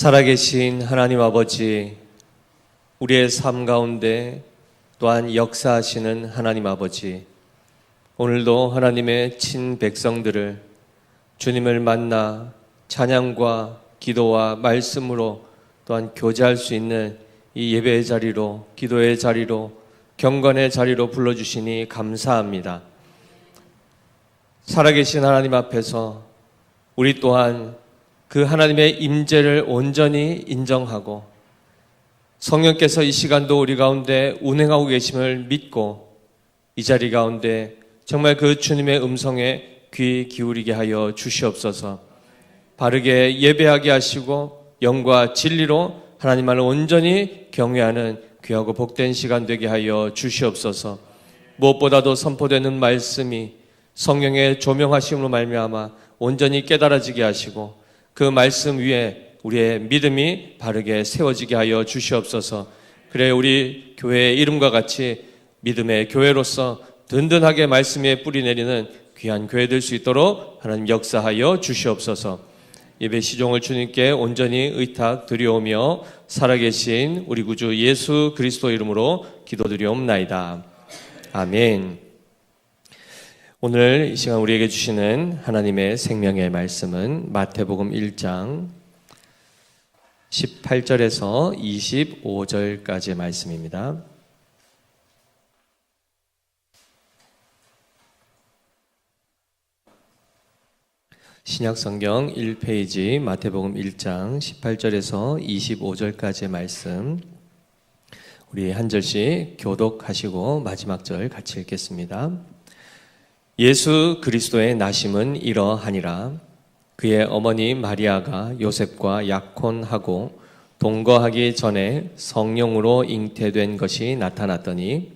살아계신 하나님 아버지, 우리의 삶 가운데 또한 역사하시는 하나님 아버지, 오늘도 하나님의 친백성들을 주님을 만나 찬양과 기도와 말씀으로 또한 교제할 수 있는 이 예배의 자리로, 기도의 자리로, 경건의 자리로 불러주시니 감사합니다. 살아계신 하나님 앞에서 우리 또한 그 하나님의 임재를 온전히 인정하고 성령께서 이 시간도 우리 가운데 운행하고 계심을 믿고 이 자리 가운데 정말 그 주님의 음성에 귀 기울이게 하여 주시옵소서. 바르게 예배하게 하시고 영과 진리로 하나님만을 온전히 경외하는 귀하고 복된 시간 되게 하여 주시옵소서. 무엇보다도 선포되는 말씀이 성령의 조명하심으로 말미암아 온전히 깨달아지게 하시고 그 말씀 위에 우리의 믿음이 바르게 세워지게 하여 주시옵소서. 그래 우리 교회의 이름과 같이 믿음의 교회로서 든든하게 말씀 위에 뿌리 내리는 귀한 교회 될 수 있도록 하나님 역사하여 주시옵소서. 예배 시종을 주님께 온전히 의탁 드리오며 살아계신 우리 구주 예수 그리스도 이름으로 기도드리옵나이다. 아멘. 오늘 이 시간 우리에게 주시는 하나님의 생명의 말씀은 마태복음 1장 18절에서 25절까지의 말씀입니다. 신약성경 1페이지 마태복음 1장 18절에서 25절까지의 말씀, 우리 한 절씩 교독하시고 마지막 절 같이 읽겠습니다. 예수 그리스도의 나심은 이러하니라. 그의 어머니 마리아가 요셉과 약혼하고 동거하기 전에 성령으로 잉태된 것이 나타났더니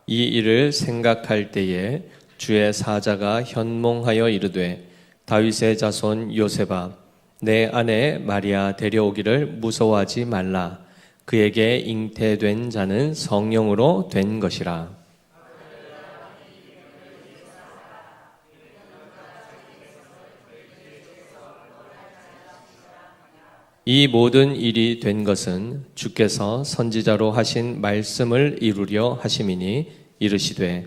이 일을 생각할 때에 주의 사자가 현몽하여 이르되 다윗의 자손 요셉아 내 아내 마리아 데려오기를 무서워하지 말라. 그에게 잉태된 자는 성령으로 된 것이라. 이 모든 일이 된 것은 주께서 선지자로 하신 말씀을 이루려 하심이니 이르시되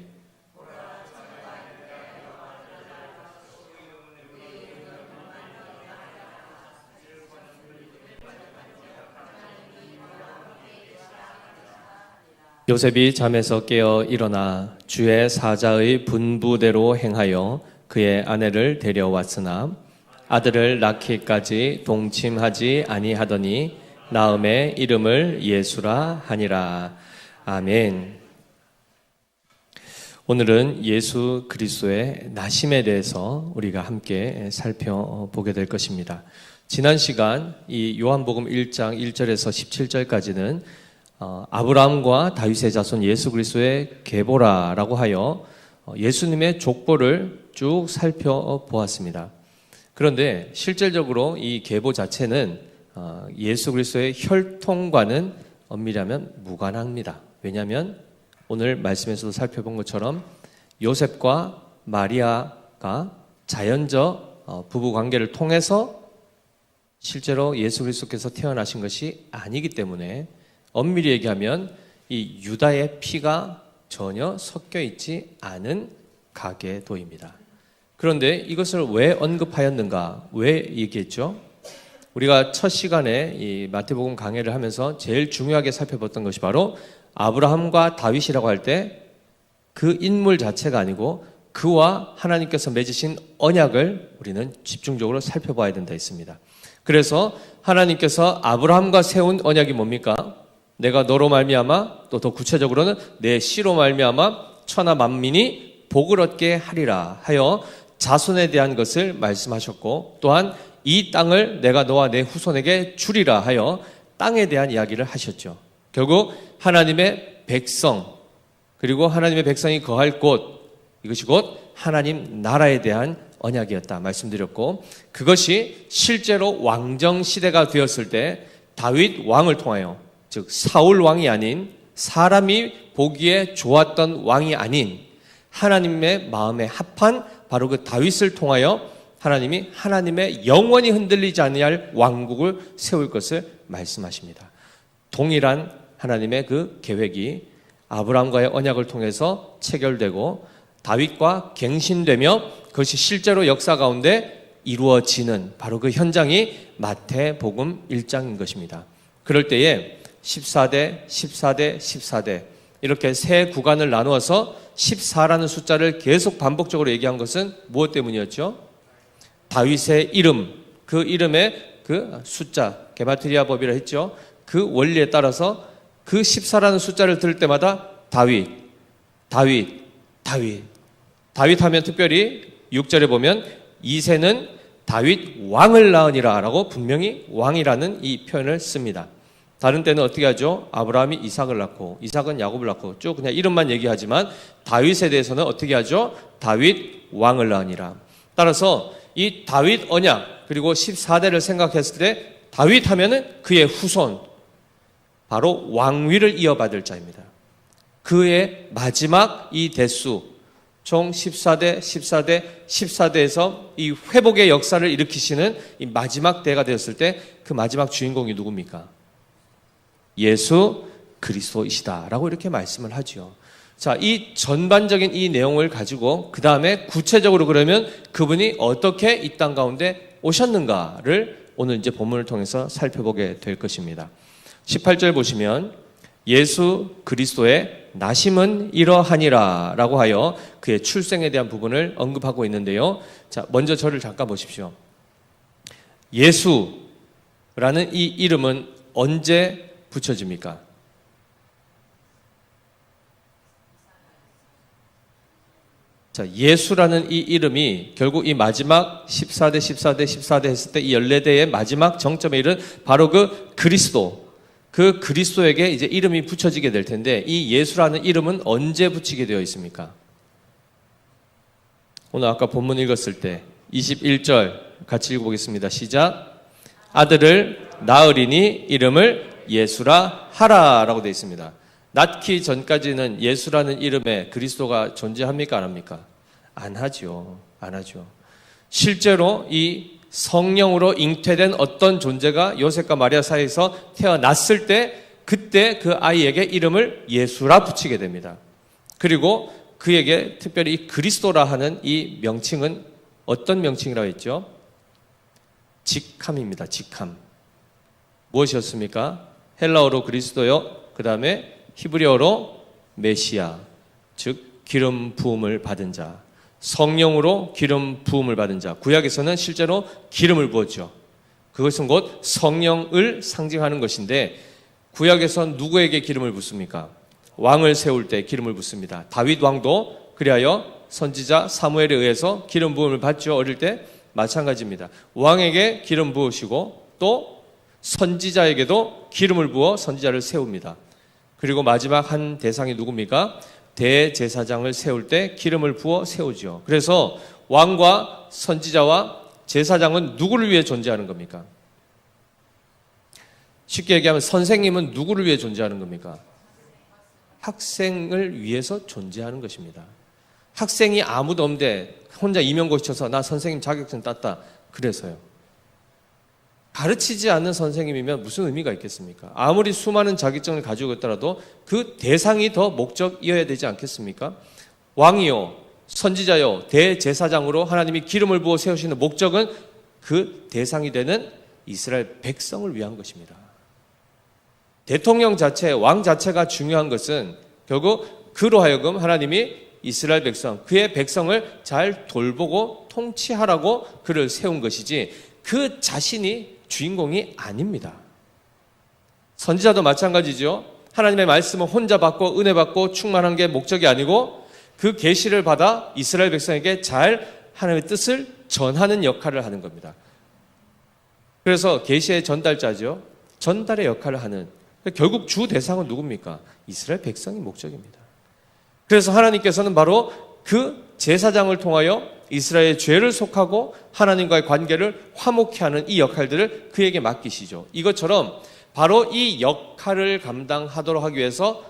요셉이 잠에서 깨어 일어나 주의 사자의 분부대로 행하여 그의 아내를 데려왔으나 아들을 낳기까지 동침하지 아니하더니 나음의 이름을 예수라 하니라. 아멘. 오늘은 예수 그리스도의 나심에 대해서 우리가 함께 살펴보게 될 것입니다. 지난 시간 이 요한복음 1장 1절에서 17절까지는 아브라함과 다윗의 자손 예수 그리스도의 계보라라고 하여 예수님의 족보를 쭉 살펴보았습니다. 그런데 실질적으로 이 계보 자체는 예수 그리스도의 혈통과는 엄밀하면 무관합니다. 왜냐하면 오늘 말씀에서도 살펴본 것처럼 요셉과 마리아가 자연적 부부 관계를 통해서 실제로 예수 그리스도께서 태어나신 것이 아니기 때문에 엄밀히 얘기하면 이 유다의 피가 전혀 섞여 있지 않은 가계도입니다. 그런데 이것을 왜 언급하였는가? 왜 얘기했죠? 우리가 첫 시간에 이 마태복음 강해를 하면서 제일 중요하게 살펴봤던 것이 바로 아브라함과 다윗이라고 할 때 그 인물 자체가 아니고 그와 하나님께서 맺으신 언약을 우리는 집중적으로 살펴봐야 된다 했습니다. 그래서 하나님께서 아브라함과 세운 언약이 뭡니까? 내가 너로 말미암아 또 더 구체적으로는 내 씨로 말미암아 천하 만민이 복을 얻게 하리라 하여 자손에 대한 것을 말씀하셨고, 또한 이 땅을 내가 너와 내 후손에게 주리라 하여 땅에 대한 이야기를 하셨죠. 결국 하나님의 백성, 그리고 하나님의 백성이 거할 곳, 이것이 곧 하나님 나라에 대한 언약이었다 말씀드렸고, 그것이 실제로 왕정 시대가 되었을 때 다윗 왕을 통하여, 즉 사울 왕이 아닌, 사람이 보기에 좋았던 왕이 아닌 하나님의 마음에 합한 바로 그 다윗을 통하여 하나님이 하나님의 영원히 흔들리지 아니할 왕국을 세울 것을 말씀하십니다. 동일한 하나님의 그 계획이 아브라함과의 언약을 통해서 체결되고 다윗과 갱신되며 그것이 실제로 역사 가운데 이루어지는 바로 그 현장이 마태복음 1장인 것입니다. 그럴 때에 14대, 14대, 14대 이렇게 세 구간을 나누어서 14라는 숫자를 계속 반복적으로 얘기한 것은 무엇 때문이었죠? 다윗의 이름, 그 이름의 그 숫자, 게마트리아 법이라 했죠. 그 원리에 따라서 그 14라는 숫자를 들을 때마다 다윗, 다윗, 다윗. 다윗 하면 특별히 6절에 보면 이새는 다윗 왕을 낳으니라 라고 분명히 왕이라는 이 표현을 씁니다. 다른 때는 어떻게 하죠? 아브라함이 이삭을 낳고 이삭은 야곱을 낳고 쭉 그냥 이름만 얘기하지만 다윗에 대해서는 어떻게 하죠? 다윗 왕을 낳으니라. 따라서 이 다윗 언약 그리고 14대를 생각했을 때 다윗 하면은 그의 후손 바로 왕위를 이어받을 자입니다. 그의 마지막 이 대수 총 14대, 14대, 14대에서 이 회복의 역사를 일으키시는 이 마지막 대가 되었을 때 그 마지막 주인공이 누굽니까? 예수 그리스도이시다라고 이렇게 말씀을 하죠. 자, 이 전반적인 이 내용을 가지고 그 다음에 구체적으로 그러면 그분이 어떻게 이 땅 가운데 오셨는가를 오늘 이제 본문을 통해서 살펴보게 될 것입니다. 18절 보시면 예수 그리스도의 나심은 이러하니라 라고 하여 그의 출생에 대한 부분을 언급하고 있는데요. 자, 먼저 저를 잠깐 보십시오. 예수라는 이 이름은 언제 붙여집니까? 자, 예수라는 이 이름이 결국 이 마지막 14대, 14대, 14대 했을 때 이 14대의 마지막 정점에 이른 바로 그 그리스도, 그 그리스도에게 이제 이름이 붙여지게 될 텐데 이 예수라는 이름은 언제 붙이게 되어 있습니까? 오늘 아까 본문 읽었을 때 21절 같이 읽어보겠습니다. 시작. 아들을 낳으리니 이름을 예수라 하라라고 되어 있습니다. 낳기 전까지는 예수라는 이름에 그리스도가 존재합니까? 안 합니까? 안 하죠. 안 하죠. 실제로 이 성령으로 잉태된 어떤 존재가 요셉과 마리아 사이에서 태어났을 때 그때 그 아이에게 이름을 예수라 붙이게 됩니다. 그리고 그에게 특별히 그리스도라 하는 이 명칭은 어떤 명칭이라고 했죠? 직함입니다. 직함. 무엇이었습니까? 헬라어로 그리스도요. 그 다음에 히브리어로 메시아, 즉 기름 부음을 받은 자, 성령으로 기름 부음을 받은 자. 구약에서는 실제로 기름을 부었죠. 그것은 곧 성령을 상징하는 것인데 구약에선 누구에게 기름을 붓습니까? 왕을 세울 때 기름을 붓습니다. 다윗 왕도 그리하여 선지자 사무엘에 의해서 기름 부음을 받죠. 어릴 때 마찬가지입니다. 왕에게 기름 부으시고 또 선지자에게도 기름을 부어 선지자를 세웁니다. 그리고 마지막 한 대상이 누굽니까? 대제사장을 세울 때 기름을 부어 세우죠. 그래서 왕과 선지자와 제사장은 누구를 위해 존재하는 겁니까? 쉽게 얘기하면 선생님은 누구를 위해 존재하는 겁니까? 학생을 위해서 존재하는 것입니다. 학생이 아무도 없는데 혼자 임용고시 쳐서 나 선생님 자격증 땄다. 그래서요. 가르치지 않는 선생님이면 무슨 의미가 있겠습니까? 아무리 수많은 자격증을 가지고 있더라도 그 대상이 더 목적이어야 되지 않겠습니까? 왕이요, 선지자요, 대제사장으로 하나님이 기름을 부어 세우시는 목적은 그 대상이 되는 이스라엘 백성을 위한 것입니다. 대통령 자체, 왕 자체가 중요한 것은 결국 그로 하여금 하나님이 이스라엘 백성, 그의 백성을 잘 돌보고 통치하라고 그를 세운 것이지 그 자신이 주인공이 아닙니다. 선지자도 마찬가지죠. 하나님의 말씀을 혼자 받고 은혜 받고 충만한 게 목적이 아니고 그 계시를 받아 이스라엘 백성에게 잘 하나님의 뜻을 전하는 역할을 하는 겁니다. 그래서 계시의 전달자죠. 전달의 역할을 하는, 결국 주 대상은 누굽니까? 이스라엘 백성이 목적입니다. 그래서 하나님께서는 바로 그 제사장을 통하여 이스라엘의 죄를 속하고 하나님과의 관계를 화목케 하는 이 역할들을 그에게 맡기시죠. 이것처럼 바로 이 역할을 감당하도록 하기 위해서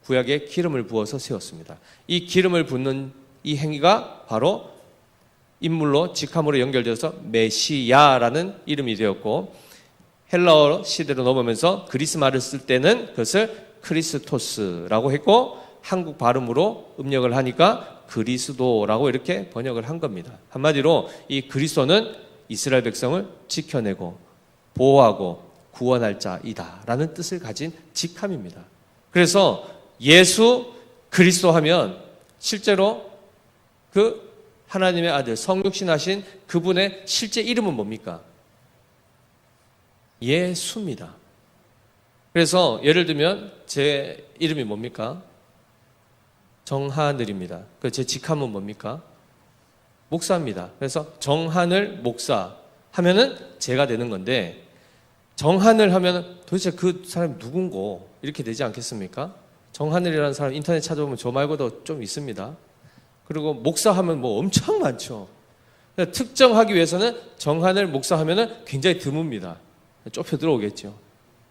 구약에 기름을 부어서 세웠습니다. 이 기름을 붓는 이 행위가 바로 인물로 직함으로 연결되어서 메시야라는 이름이 되었고, 헬라어 시대로 넘어오면서 그리스 말을 쓸 때는 그것을 크리스토스라고 했고, 한국 발음으로 음력을 하니까 그리스도라고 이렇게 번역을 한 겁니다. 한마디로 이 그리스도는 이스라엘 백성을 지켜내고 보호하고 구원할 자이다라는 뜻을 가진 직함입니다. 그래서 예수 그리스도 하면 실제로 그 하나님의 아들 성육신 하신 그분의 실제 이름은 뭡니까? 예수입니다. 그래서 예를 들면 제 이름이 뭡니까? 정하늘입니다. 제 직함은 뭡니까? 목사입니다. 그래서 정하늘 목사 하면은 제가 되는 건데, 정하늘 하면은 도대체 그 사람이 누군고 이렇게 되지 않겠습니까? 정하늘이라는 사람 인터넷 찾아보면 저 말고도 좀 있습니다. 그리고 목사 하면 뭐 엄청 많죠. 특정하기 위해서는 정하늘 목사 하면은 굉장히 드뭅니다. 좁혀 들어오겠죠.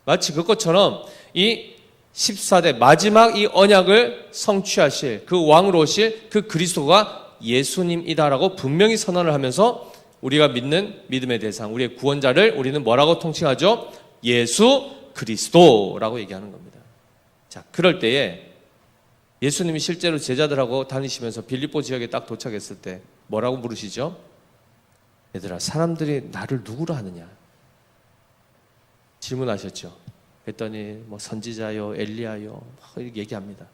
마치 그것처럼 이 14대 마지막 이 언약을 성취하실 그 왕으로 오실 그 그리스도가 예수님이다라고 분명히 선언을 하면서 우리가 믿는 믿음의 대상, 우리의 구원자를 우리는 뭐라고 통칭하죠? 예수 그리스도라고 얘기하는 겁니다. 자, 그럴 때에 예수님이 실제로 제자들하고 다니시면서 빌립보 지역에 딱 도착했을 때 뭐라고 물으시죠? 얘들아, 사람들이 나를 누구로 하느냐? 질문하셨죠. 그랬더니 뭐 선지자요, 엘리야요 이렇게 얘기합니다.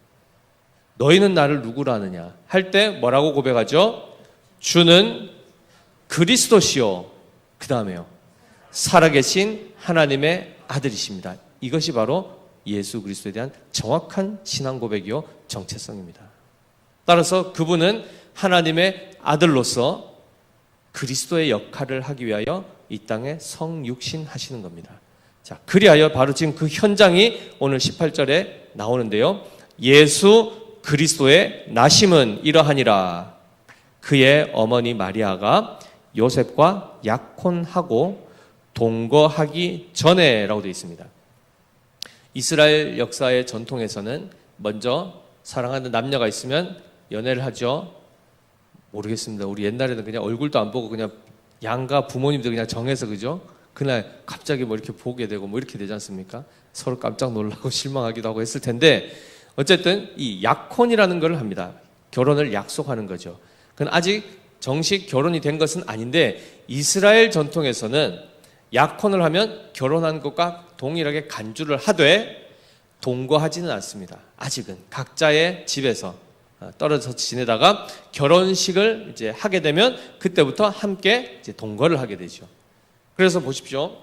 너희는 나를 누구로 하느냐? 할 때 뭐라고 고백하죠? 주는 그리스도시요. 그 다음에요. 살아계신 하나님의 아들이십니다. 이것이 바로 예수 그리스도에 대한 정확한 신앙 고백이요 정체성입니다. 따라서 그분은 하나님의 아들로서 그리스도의 역할을 하기 위하여 이 땅에 성육신 하시는 겁니다. 자, 그리하여 바로 지금 그 현장이 오늘 18절에 나오는데요. 예수 그리스도의 나심은 이러하니라. 그의 어머니 마리아가 요셉과 약혼하고 동거하기 전에라고 되어 있습니다. 이스라엘 역사의 전통에서는 먼저 사랑하는 남녀가 있으면 연애를 하죠. 모르겠습니다. 우리 옛날에는 그냥 얼굴도 안 보고 그냥 양가 부모님들 그냥 정해서, 그죠? 그날 갑자기 뭐 이렇게 보게 되고 뭐 이렇게 되지 않습니까? 서로 깜짝 놀라고 실망하기도 하고 했을 텐데, 어쨌든 이 약혼이라는 걸 합니다. 결혼을 약속하는 거죠. 그건 아직 정식 결혼이 된 것은 아닌데, 이스라엘 전통에서는 약혼을 하면 결혼한 것과 동일하게 간주를 하되 동거하지는 않습니다. 아직은 각자의 집에서 떨어져서 지내다가 결혼식을 이제 하게 되면 그때부터 함께 이제 동거를 하게 되죠. 그래서 보십시오.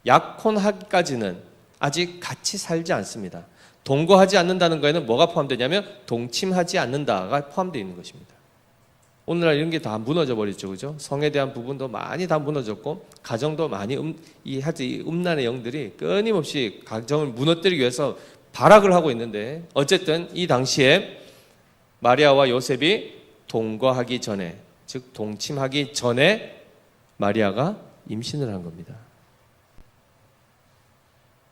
약혼하기까지는 아직 같이 살지 않습니다. 동거하지 않는다는 거에는 뭐가 포함되냐면 동침하지 않는다가 포함되어 있는 것입니다. 오늘날 이런 게 다 무너져 버렸죠, 그죠? 성에 대한 부분도 많이 다 무너졌고, 가정도 많이 이 음란의 영들이 끊임없이 가정을 무너뜨리기 위해서 발악을 하고 있는데, 어쨌든 이 당시에 마리아와 요셉이 동거하기 전에, 즉 동침하기 전에 마리아가 임신을 한 겁니다.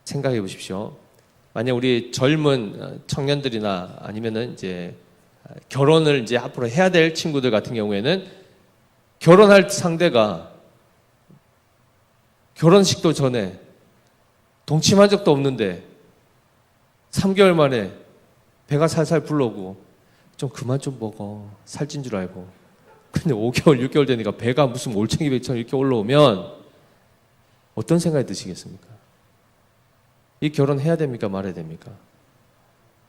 생각해 보십시오. 만약 우리 젊은 청년들이나 아니면은 이제 결혼을 이제 앞으로 해야 될 친구들 같은 경우에는 결혼할 상대가 결혼식도 전에 동침한 적도 없는데 3개월 만에 배가 살살 불러오고 좀 그만 좀 먹어, 살찐 줄 알고. 근데 5개월, 6개월 되니까 배가 무슨 올챙이 배처럼 이렇게 올라오면 어떤 생각이 드시겠습니까? 이 결혼해야 됩니까? 말아야 됩니까?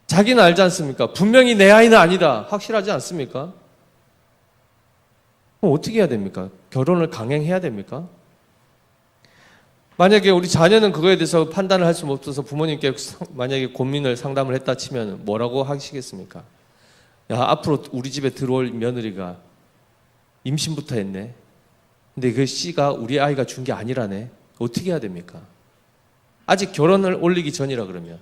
자기는 알지 않습니까? 분명히 내 아이는 아니다. 확실하지 않습니까? 그럼 어떻게 해야 됩니까? 결혼을 강행해야 됩니까? 만약에 우리 자녀는 그거에 대해서 판단을 할 수 없어서 부모님께 만약에 고민을 상담을 했다 치면 뭐라고 하시겠습니까? 야, 앞으로 우리 집에 들어올 며느리가 임신부터 했네. 근데 그 씨가 우리 아이가 준 게 아니라네. 어떻게 해야 됩니까? 아직 결혼을 올리기 전이라 그러면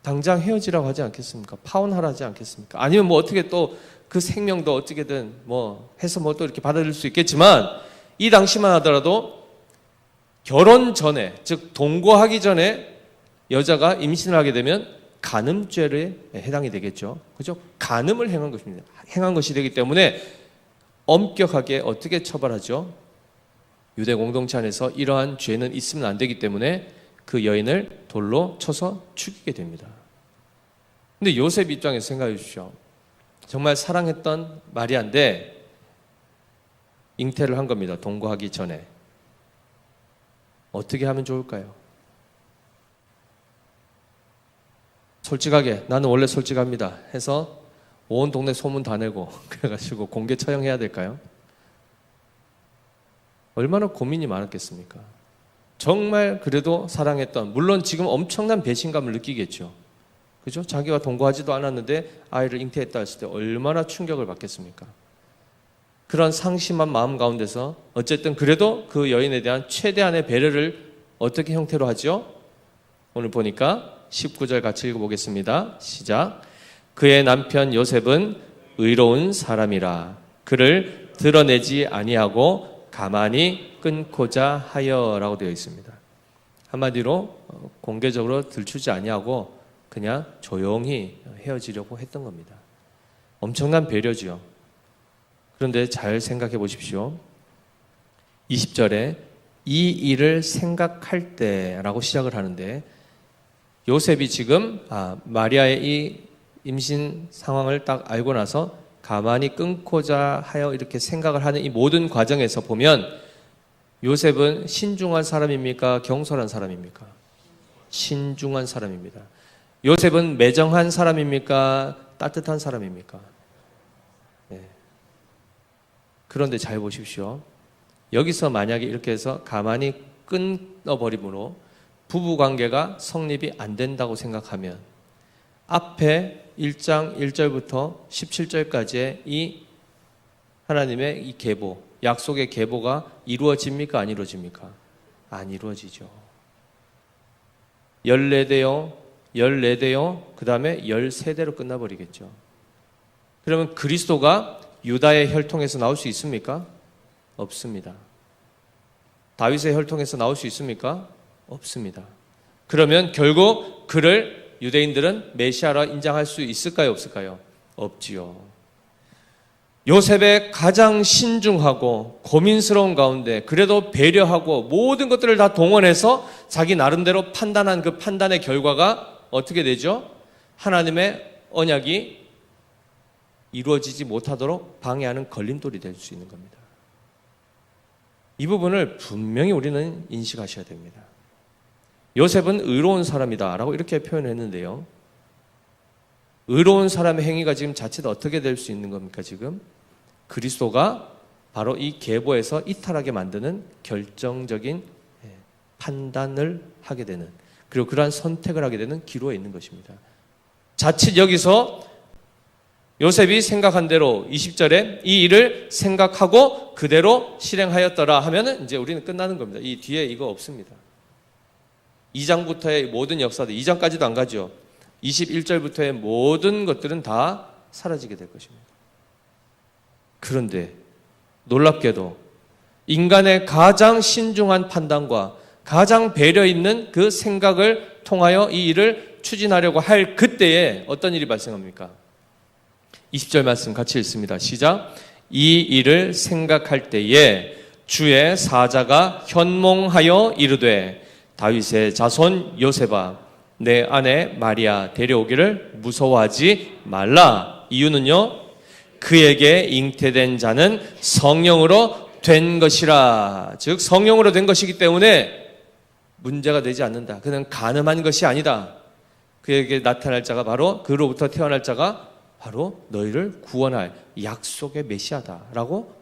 당장 헤어지라고 하지 않겠습니까? 파혼하라 하지 않겠습니까? 아니면 뭐 어떻게 또 그 생명도 어떻게든 뭐 해서 뭐 또 이렇게 받아들일 수 있겠지만, 이 당시만 하더라도 결혼 전에, 즉 동거하기 전에 여자가 임신을 하게 되면 간음죄에 해당이 되겠죠. 그죠? 간음을 행한 것입니다. 행한 것이 되기 때문에 엄격하게 어떻게 처벌하죠? 유대 공동체 안에서 이러한 죄는 있으면 안 되기 때문에 그 여인을 돌로 쳐서 죽이게 됩니다. 근데 요셉 입장에서 생각해 주십시오. 정말 사랑했던 마리아인데 잉태를 한 겁니다. 동거하기 전에. 어떻게 하면 좋을까요? 솔직하게, 나는 원래 솔직합니다 해서 온 동네 소문 다 내고 그래가지고 공개 처형해야 될까요? 얼마나 고민이 많았겠습니까? 정말 그래도 사랑했던, 물론 지금 엄청난 배신감을 느끼겠죠. 그죠? 자기가 동거하지도 않았는데 아이를 잉태했다 했을 때 얼마나 충격을 받겠습니까? 그런 상심한 마음 가운데서 어쨌든 그래도 그 여인에 대한 최대한의 배려를 어떻게 형태로 하죠? 오늘 보니까 19절 같이 읽어보겠습니다. 시작. 그의 남편 요셉은 의로운 사람이라 그를 드러내지 아니하고 가만히 끊고자 하여라고 되어 있습니다. 한마디로 공개적으로 들추지 아니하고 그냥 조용히 헤어지려고 했던 겁니다. 엄청난 배려지요. 그런데 잘 생각해 보십시오. 20절에 이 일을 생각할 때라고 시작을 하는데 요셉이 지금 마리아의 이 임신 상황을 딱 알고 나서 가만히 끊고자 하여 이렇게 생각을 하는 이 모든 과정에서 보면 요셉은 신중한 사람입니까? 경솔한 사람입니까? 신중한 사람입니다. 요셉은 매정한 사람입니까? 따뜻한 사람입니까? 네. 그런데 잘 보십시오. 여기서 만약에 이렇게 해서 가만히 끊어버림으로 부부관계가 성립이 안 된다고 생각하면 앞에 1장 1절부터 17절까지의 이 하나님의 이 계보, 약속의 계보가 이루어집니까? 안 이루어집니까? 안 이루어지죠. 14대요, 그 다음에 13대로 끝나버리겠죠. 그러면 그리스도가 유다의 혈통에서 나올 수 있습니까? 없습니다. 다윗의 혈통에서 나올 수 있습니까? 없습니다. 그러면 결국 그를 유대인들은 메시아라 인정할 수 있을까요? 없을까요? 없지요. 요셉의 가장 신중하고 고민스러운 가운데 그래도 배려하고 모든 것들을 다 동원해서 자기 나름대로 판단한 그 판단의 결과가 어떻게 되죠? 하나님의 언약이 이루어지지 못하도록 방해하는 걸림돌이 될 수 있는 겁니다. 이 부분을 분명히 우리는 인식하셔야 됩니다. 요셉은 의로운 사람이다 라고 이렇게 표현했는데요. 의로운 사람의 행위가 지금 자칫 어떻게 될 수 있는 겁니까? 지금 그리스도가 바로 이 계보에서 이탈하게 만드는 결정적인 판단을 하게 되는, 그리고 그러한 선택을 하게 되는 기로에 있는 것입니다. 자칫 여기서 요셉이 생각한 대로 20절에 이 일을 생각하고 그대로 실행하였더라 하면은 이제 우리는 끝나는 겁니다. 이 뒤에 이거 없습니다. 2장부터의 모든 역사들, 2장까지도 안 가죠. 21절부터의 모든 것들은 다 사라지게 될 것입니다. 그런데 놀랍게도 인간의 가장 신중한 판단과 가장 배려 있는 그 생각을 통하여 이 일을 추진하려고 할 그때에 어떤 일이 발생합니까? 20절 말씀 같이 읽습니다. 시작. 이 일을 생각할 때에 주의 사자가 현몽하여 이르되 다윗의 자손 요셉아 내 아내 마리아 데려오기를 무서워하지 말라. 이유는요, 그에게 잉태된 자는 성령으로 된 것이라. 즉 성령으로 된 것이기 때문에 문제가 되지 않는다. 그는 간음한 것이 아니다. 그에게 나타날 자가 바로, 그로부터 태어날 자가 바로 너희를 구원할 약속의 메시아다라고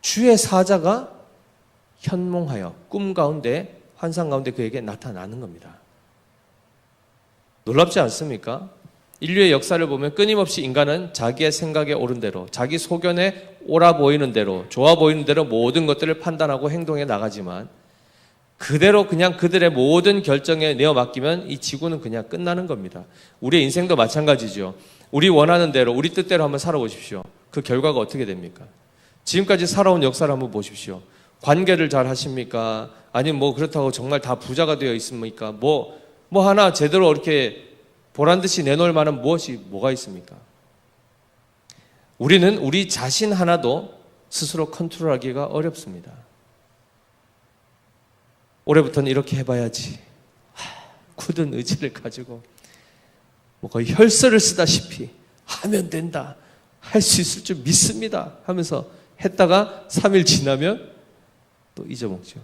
주의 사자가 현몽하여 꿈 가운데, 환상 가운데 그에게 나타나는 겁니다. 놀랍지 않습니까? 인류의 역사를 보면 끊임없이 인간은 자기의 생각에 옳은 대로, 자기 소견에 옳아 보이는 대로, 좋아 보이는 대로 모든 것들을 판단하고 행동해 나가지만 그대로 그냥 그들의 모든 결정에 내어 맡기면 이 지구는 그냥 끝나는 겁니다. 우리의 인생도 마찬가지죠. 우리 원하는 대로, 우리 뜻대로 한번 살아보십시오. 그 결과가 어떻게 됩니까? 지금까지 살아온 역사를 한번 보십시오. 관계를 잘 하십니까? 아니면 뭐 그렇다고 정말 다 부자가 되어 있습니까? 뭐 하나 제대로 이렇게 보란듯이 내놓을 만한 뭐가 있습니까? 우리는 우리 자신 하나도 스스로 컨트롤하기가 어렵습니다. 올해부터는 이렇게 해봐야지. 굳은 의지를 가지고 거의 혈서를 쓰다시피 하면 된다, 할 수 있을 줄 믿습니다 하면서 했다가 3일 지나면 또 잊어먹죠.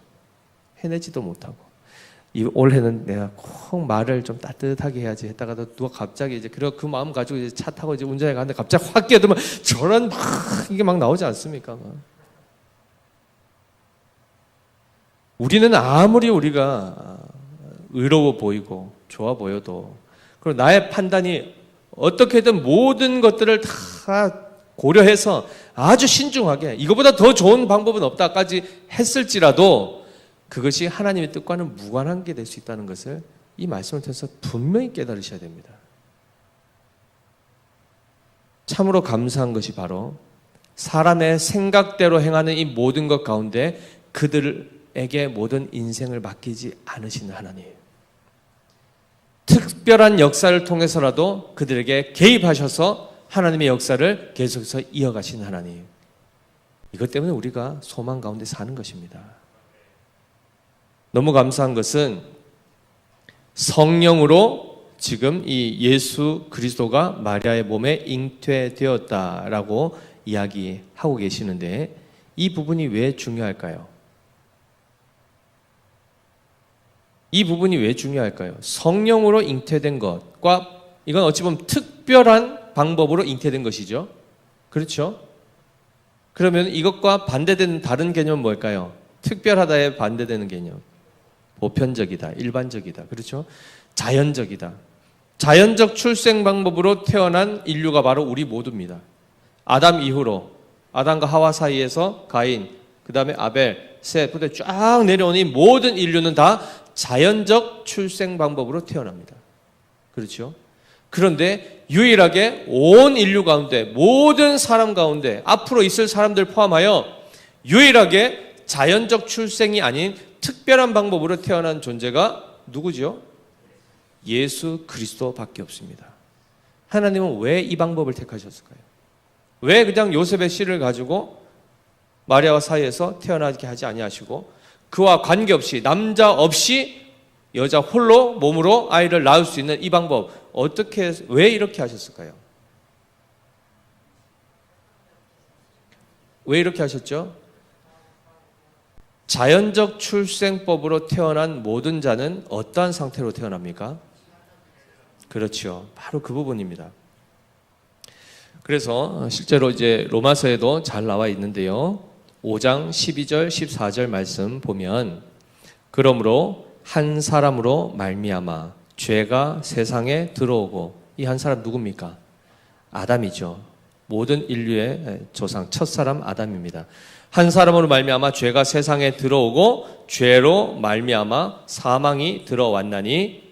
해내지도 못하고, 이 올해는 내가 꼭 말을 좀 따뜻하게 해야지 했다가도 누가 갑자기 이제 그 마음 가지고 이제 차 타고 이제 운전해 가는데 갑자기 확 끼어들면 저런 이게 막 나오지 않습니까? 우리는 아무리 우리가 의로워 보이고 좋아 보여도, 그리고 나의 판단이 어떻게든 모든 것들을 다 고려해서 아주 신중하게 이거보다 더 좋은 방법은 없다까지 했을지라도 그것이 하나님의 뜻과는 무관한 게 될 수 있다는 것을 이 말씀을 통해서 분명히 깨달으셔야 됩니다. 참으로 감사한 것이 바로 사람의 생각대로 행하는 이 모든 것 가운데 그들에게 모든 인생을 맡기지 않으시는 하나님, 특별한 역사를 통해서라도 그들에게 개입하셔서 하나님의 역사를 계속해서 이어가시는 하나님, 이것 때문에 우리가 소망 가운데 사는 것입니다. 너무 감사한 것은 성령으로 지금 이 예수 그리스도가 마리아의 몸에 잉태되었다라고 이야기하고 계시는데, 이 부분이 왜 중요할까요? 이 부분이 왜 중요할까요? 성령으로 잉태된 것과, 이건 어찌 보면 특별한 방법으로 잉태된 것이죠. 그렇죠? 그러면 이것과 반대되는 다른 개념은 뭘까요? 특별하다에 반대되는 개념. 보편적이다, 일반적이다. 그렇죠? 자연적이다. 자연적 출생 방법으로 태어난 인류가 바로 우리 모두입니다. 아담 이후로, 아담과 하와 사이에서 가인, 그 다음에 아벨, 셋부터 쫙 내려오는 이 모든 인류는 다 자연적 출생 방법으로 태어납니다. 그렇죠? 그런데 유일하게 온 인류 가운데, 모든 사람 가운데, 앞으로 있을 사람들 포함하여 유일하게 자연적 출생이 아닌 특별한 방법으로 태어난 존재가 누구죠? 예수 그리스도밖에 없습니다. 하나님은 왜 이 방법을 택하셨을까요? 왜 그냥 요셉의 씨를 가지고 마리아와 사이에서 태어나게 하지 아니하시고 그와 관계없이, 남자 없이 여자 홀로 몸으로 아이를 낳을 수 있는 이 방법, 왜 이렇게 하셨을까요? 왜 이렇게 하셨죠? 자연적 출생법으로 태어난 모든 자는 어떠한 상태로 태어납니까? 그렇죠. 바로 그 부분입니다. 그래서 실제로 이제 로마서에도 잘 나와 있는데요. 5장 12절 14절 말씀 보면, 그러므로 한 사람으로 말미암아 죄가 세상에 들어오고, 이 한 사람 누굽니까? 아담이죠. 모든 인류의 조상, 첫사람 아담입니다. 한 사람으로 말미암아 죄가 세상에 들어오고 죄로 말미암아 사망이 들어왔나니,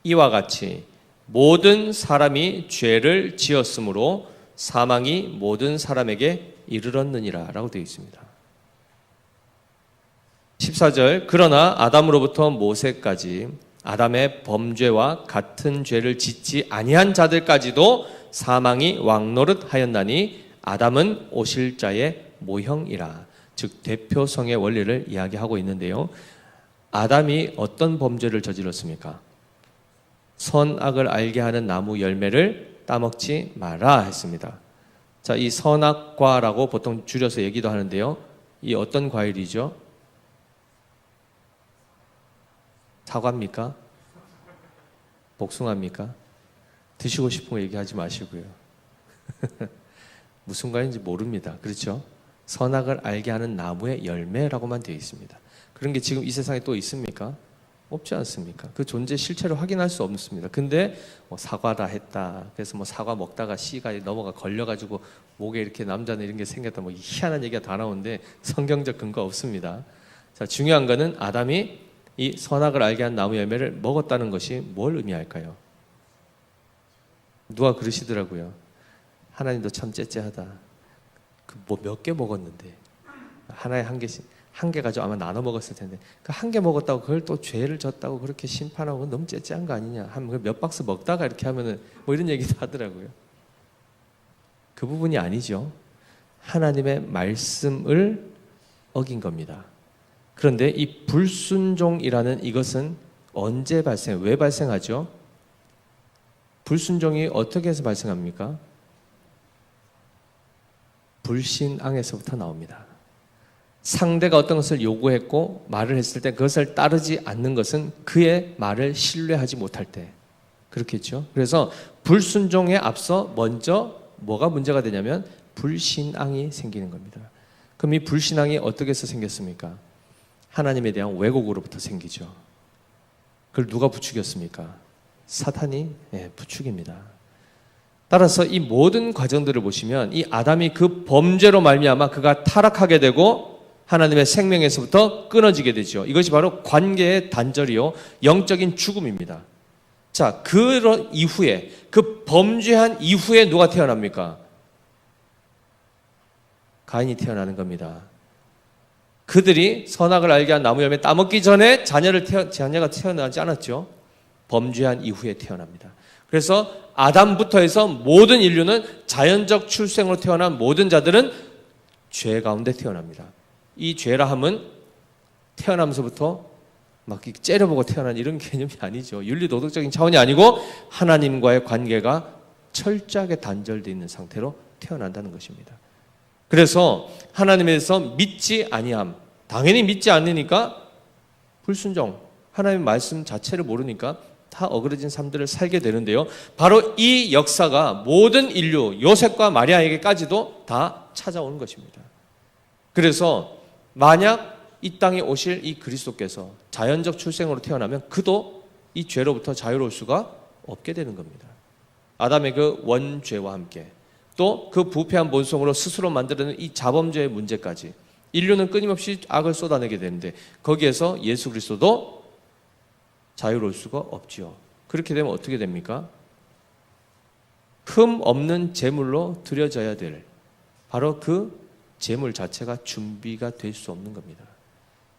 이와 같이 모든 사람이 죄를 지었으므로 사망이 모든 사람에게 이르렀느니라 라고 되어 있습니다. 14절, 그러나 아담으로부터 모세까지 아담의 범죄와 같은 죄를 짓지 아니한 자들까지도 사망이 왕노릇하였나니, 아담은 오실 자의 모형이라. 즉 대표성의 원리를 이야기하고 있는데요. 아담이 어떤 범죄를 저질렀습니까? 선악을 알게 하는 나무 열매를 따먹지 마라 했습니다. 자, 이 선악과라고 보통 줄여서 얘기도 하는데요. 이 어떤 과일이죠? 사과입니까? 복숭아입니까? 드시고 싶은 거 얘기하지 마시고요. 무슨 과일인지 모릅니다. 그렇죠? 선악을 알게 하는 나무의 열매라고만 되어 있습니다. 그런 게 지금 이 세상에 또 있습니까? 없지 않습니까? 그 존재 실체를 확인할 수 없습니다. 근데 사과다 했다, 그래서 사과 먹다가 씨가 넘어가 걸려가지고 목에 이렇게 남자는 이런 게 생겼다, 희한한 얘기가 다 나오는데 성경적 근거 없습니다. 자, 중요한 거는 아담이 이 선악을 알게 한 나무 열매를 먹었다는 것이 뭘 의미할까요? 누가 그러시더라고요. 하나님도 참 째째하다. 몇 개 먹었는데 하나에 한 개씩, 한 개 가지고 아마 나눠 먹었을 텐데 그 한 개 먹었다고 그걸 또 죄를 졌다고 그렇게 심판하고 너무 째째한 거 아니냐. 한 몇 박스 먹다가 이렇게 하면은 뭐 이런 얘기도 하더라고요. 그 부분이 아니죠. 하나님의 말씀을 어긴 겁니다. 그런데 이 불순종이라는 이것은 언제 왜 발생하죠? 불순종이 어떻게 해서 발생합니까? 불신앙에서부터 나옵니다. 상대가 어떤 것을 요구했고 말을 했을 때 그것을 따르지 않는 것은 그의 말을 신뢰하지 못할 때 그렇겠죠. 그래서 불순종에 앞서 먼저 뭐가 문제가 되냐면 불신앙이 생기는 겁니다. 그럼 이 불신앙이 어떻게 해서 생겼습니까? 하나님에 대한 왜곡으로부터 생기죠. 그걸 누가 부추겼습니까? 사탄이 부추깁니다. 따라서 이 모든 과정들을 보시면 이 아담이 그 범죄로 말미암아 그가 타락하게 되고 하나님의 생명에서부터 끊어지게 되죠. 이것이 바로 관계의 단절이요 영적인 죽음입니다. 자, 그런 이후에 그 범죄한 이후에 누가 태어납니까? 가인이 태어나는 겁니다. 그들이 선악을 알게 한 나무 열매 따먹기 전에 자녀가 태어나지 않았죠. 범죄한 이후에 태어납니다. 그래서 아담부터 해서 모든 인류는 자연적 출생으로 태어난 모든 자들은 죄 가운데 태어납니다. 이 죄라 함은 태어나면서부터 막 째려보고 태어난 이런 개념이 아니죠. 윤리도덕적인 차원이 아니고 하나님과의 관계가 철저하게 단절되어 있는 상태로 태어난다는 것입니다. 그래서 하나님에 대해서 믿지 아니함, 당연히 믿지 않으니까 불순종, 하나님의 말씀 자체를 모르니까 다 어그러진 삶들을 살게 되는데요. 바로 이 역사가 모든 인류, 요셉과 마리아에게까지도 다 찾아오는 것입니다. 그래서 만약 이 땅에 오실 이 그리스도께서 자연적 출생으로 태어나면 그도 이 죄로부터 자유로울 수가 없게 되는 겁니다. 아담의 그 원죄와 함께 또 그 부패한 본성으로 스스로 만들어낸 이 자범죄의 문제까지 인류는 끊임없이 악을 쏟아내게 되는데 거기에서 예수 그리스도도 자유로울 수가 없지요. 그렇게 되면 어떻게 됩니까? 흠 없는 제물로 드려져야 될 바로 그 제물 자체가 준비가 될 수 없는 겁니다.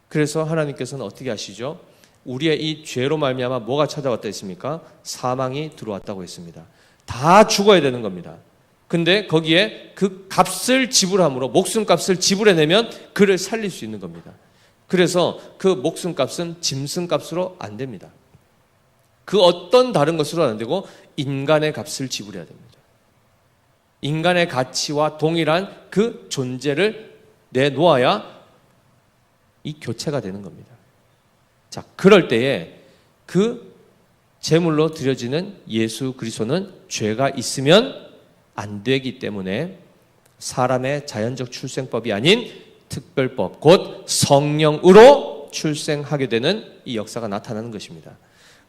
그래서 하나님께서는 어떻게 하시죠? 우리의 이 죄로 말미암아 뭐가 찾아왔다 했습니까? 사망이 들어왔다고 했습니다. 다 죽어야 되는 겁니다. 근데 거기에 그 값을 지불함으로 목숨값을 지불해내면 그를 살릴 수 있는 겁니다. 그래서 그 목숨값은 짐승값으로 안 됩니다. 그 어떤 다른 것으로 안 되고 인간의 값을 지불해야 됩니다. 인간의 가치와 동일한 그 존재를 내놓아야 이 교체가 되는 겁니다. 자, 그럴 때에 그 제물로 드려지는 예수 그리스도는 죄가 있으면 안 되기 때문에 사람의 자연적 출생법이 아닌 특별법, 곧 성령으로 출생하게 되는 이 역사가 나타나는 것입니다.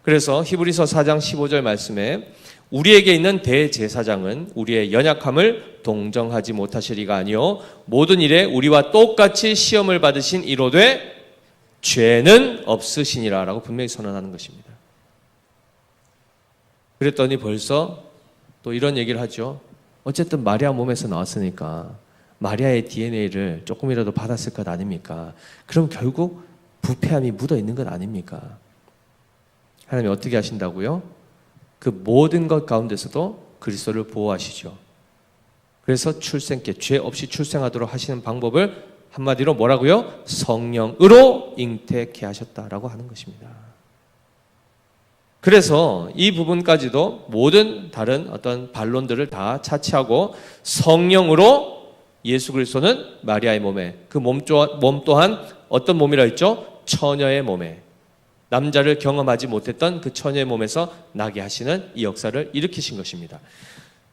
그래서 히브리서 4장 15절 말씀에 우리에게 있는 대제사장은 우리의 연약함을 동정하지 못하시리가 아니요 모든 일에 우리와 똑같이 시험을 받으신 이로되 죄는 없으시니라 라고 분명히 선언하는 것입니다. 그랬더니 벌써 또 이런 얘기를 하죠. 어쨌든 마리아 몸에서 나왔으니까 마리아의 DNA를 조금이라도 받았을 것 아닙니까? 그럼 결국 부패함이 묻어 있는 것 아닙니까? 하나님이 어떻게 하신다고요? 그 모든 것 가운데서도 그리스도를 보호하시죠. 그래서 출생께 죄 없이 출생하도록 하시는 방법을 한마디로 뭐라고요? 성령으로 잉태케 하셨다라고 하는 것입니다. 그래서 이 부분까지도 모든 다른 어떤 반론들을 다 차치하고 성령으로 예수 그리스도는 마리아의 몸에 그 몸 또한 어떤 몸이라 했죠? 처녀의 몸에 남자를 경험하지 못했던 그 처녀의 몸에서 나게 하시는 이 역사를 일으키신 것입니다.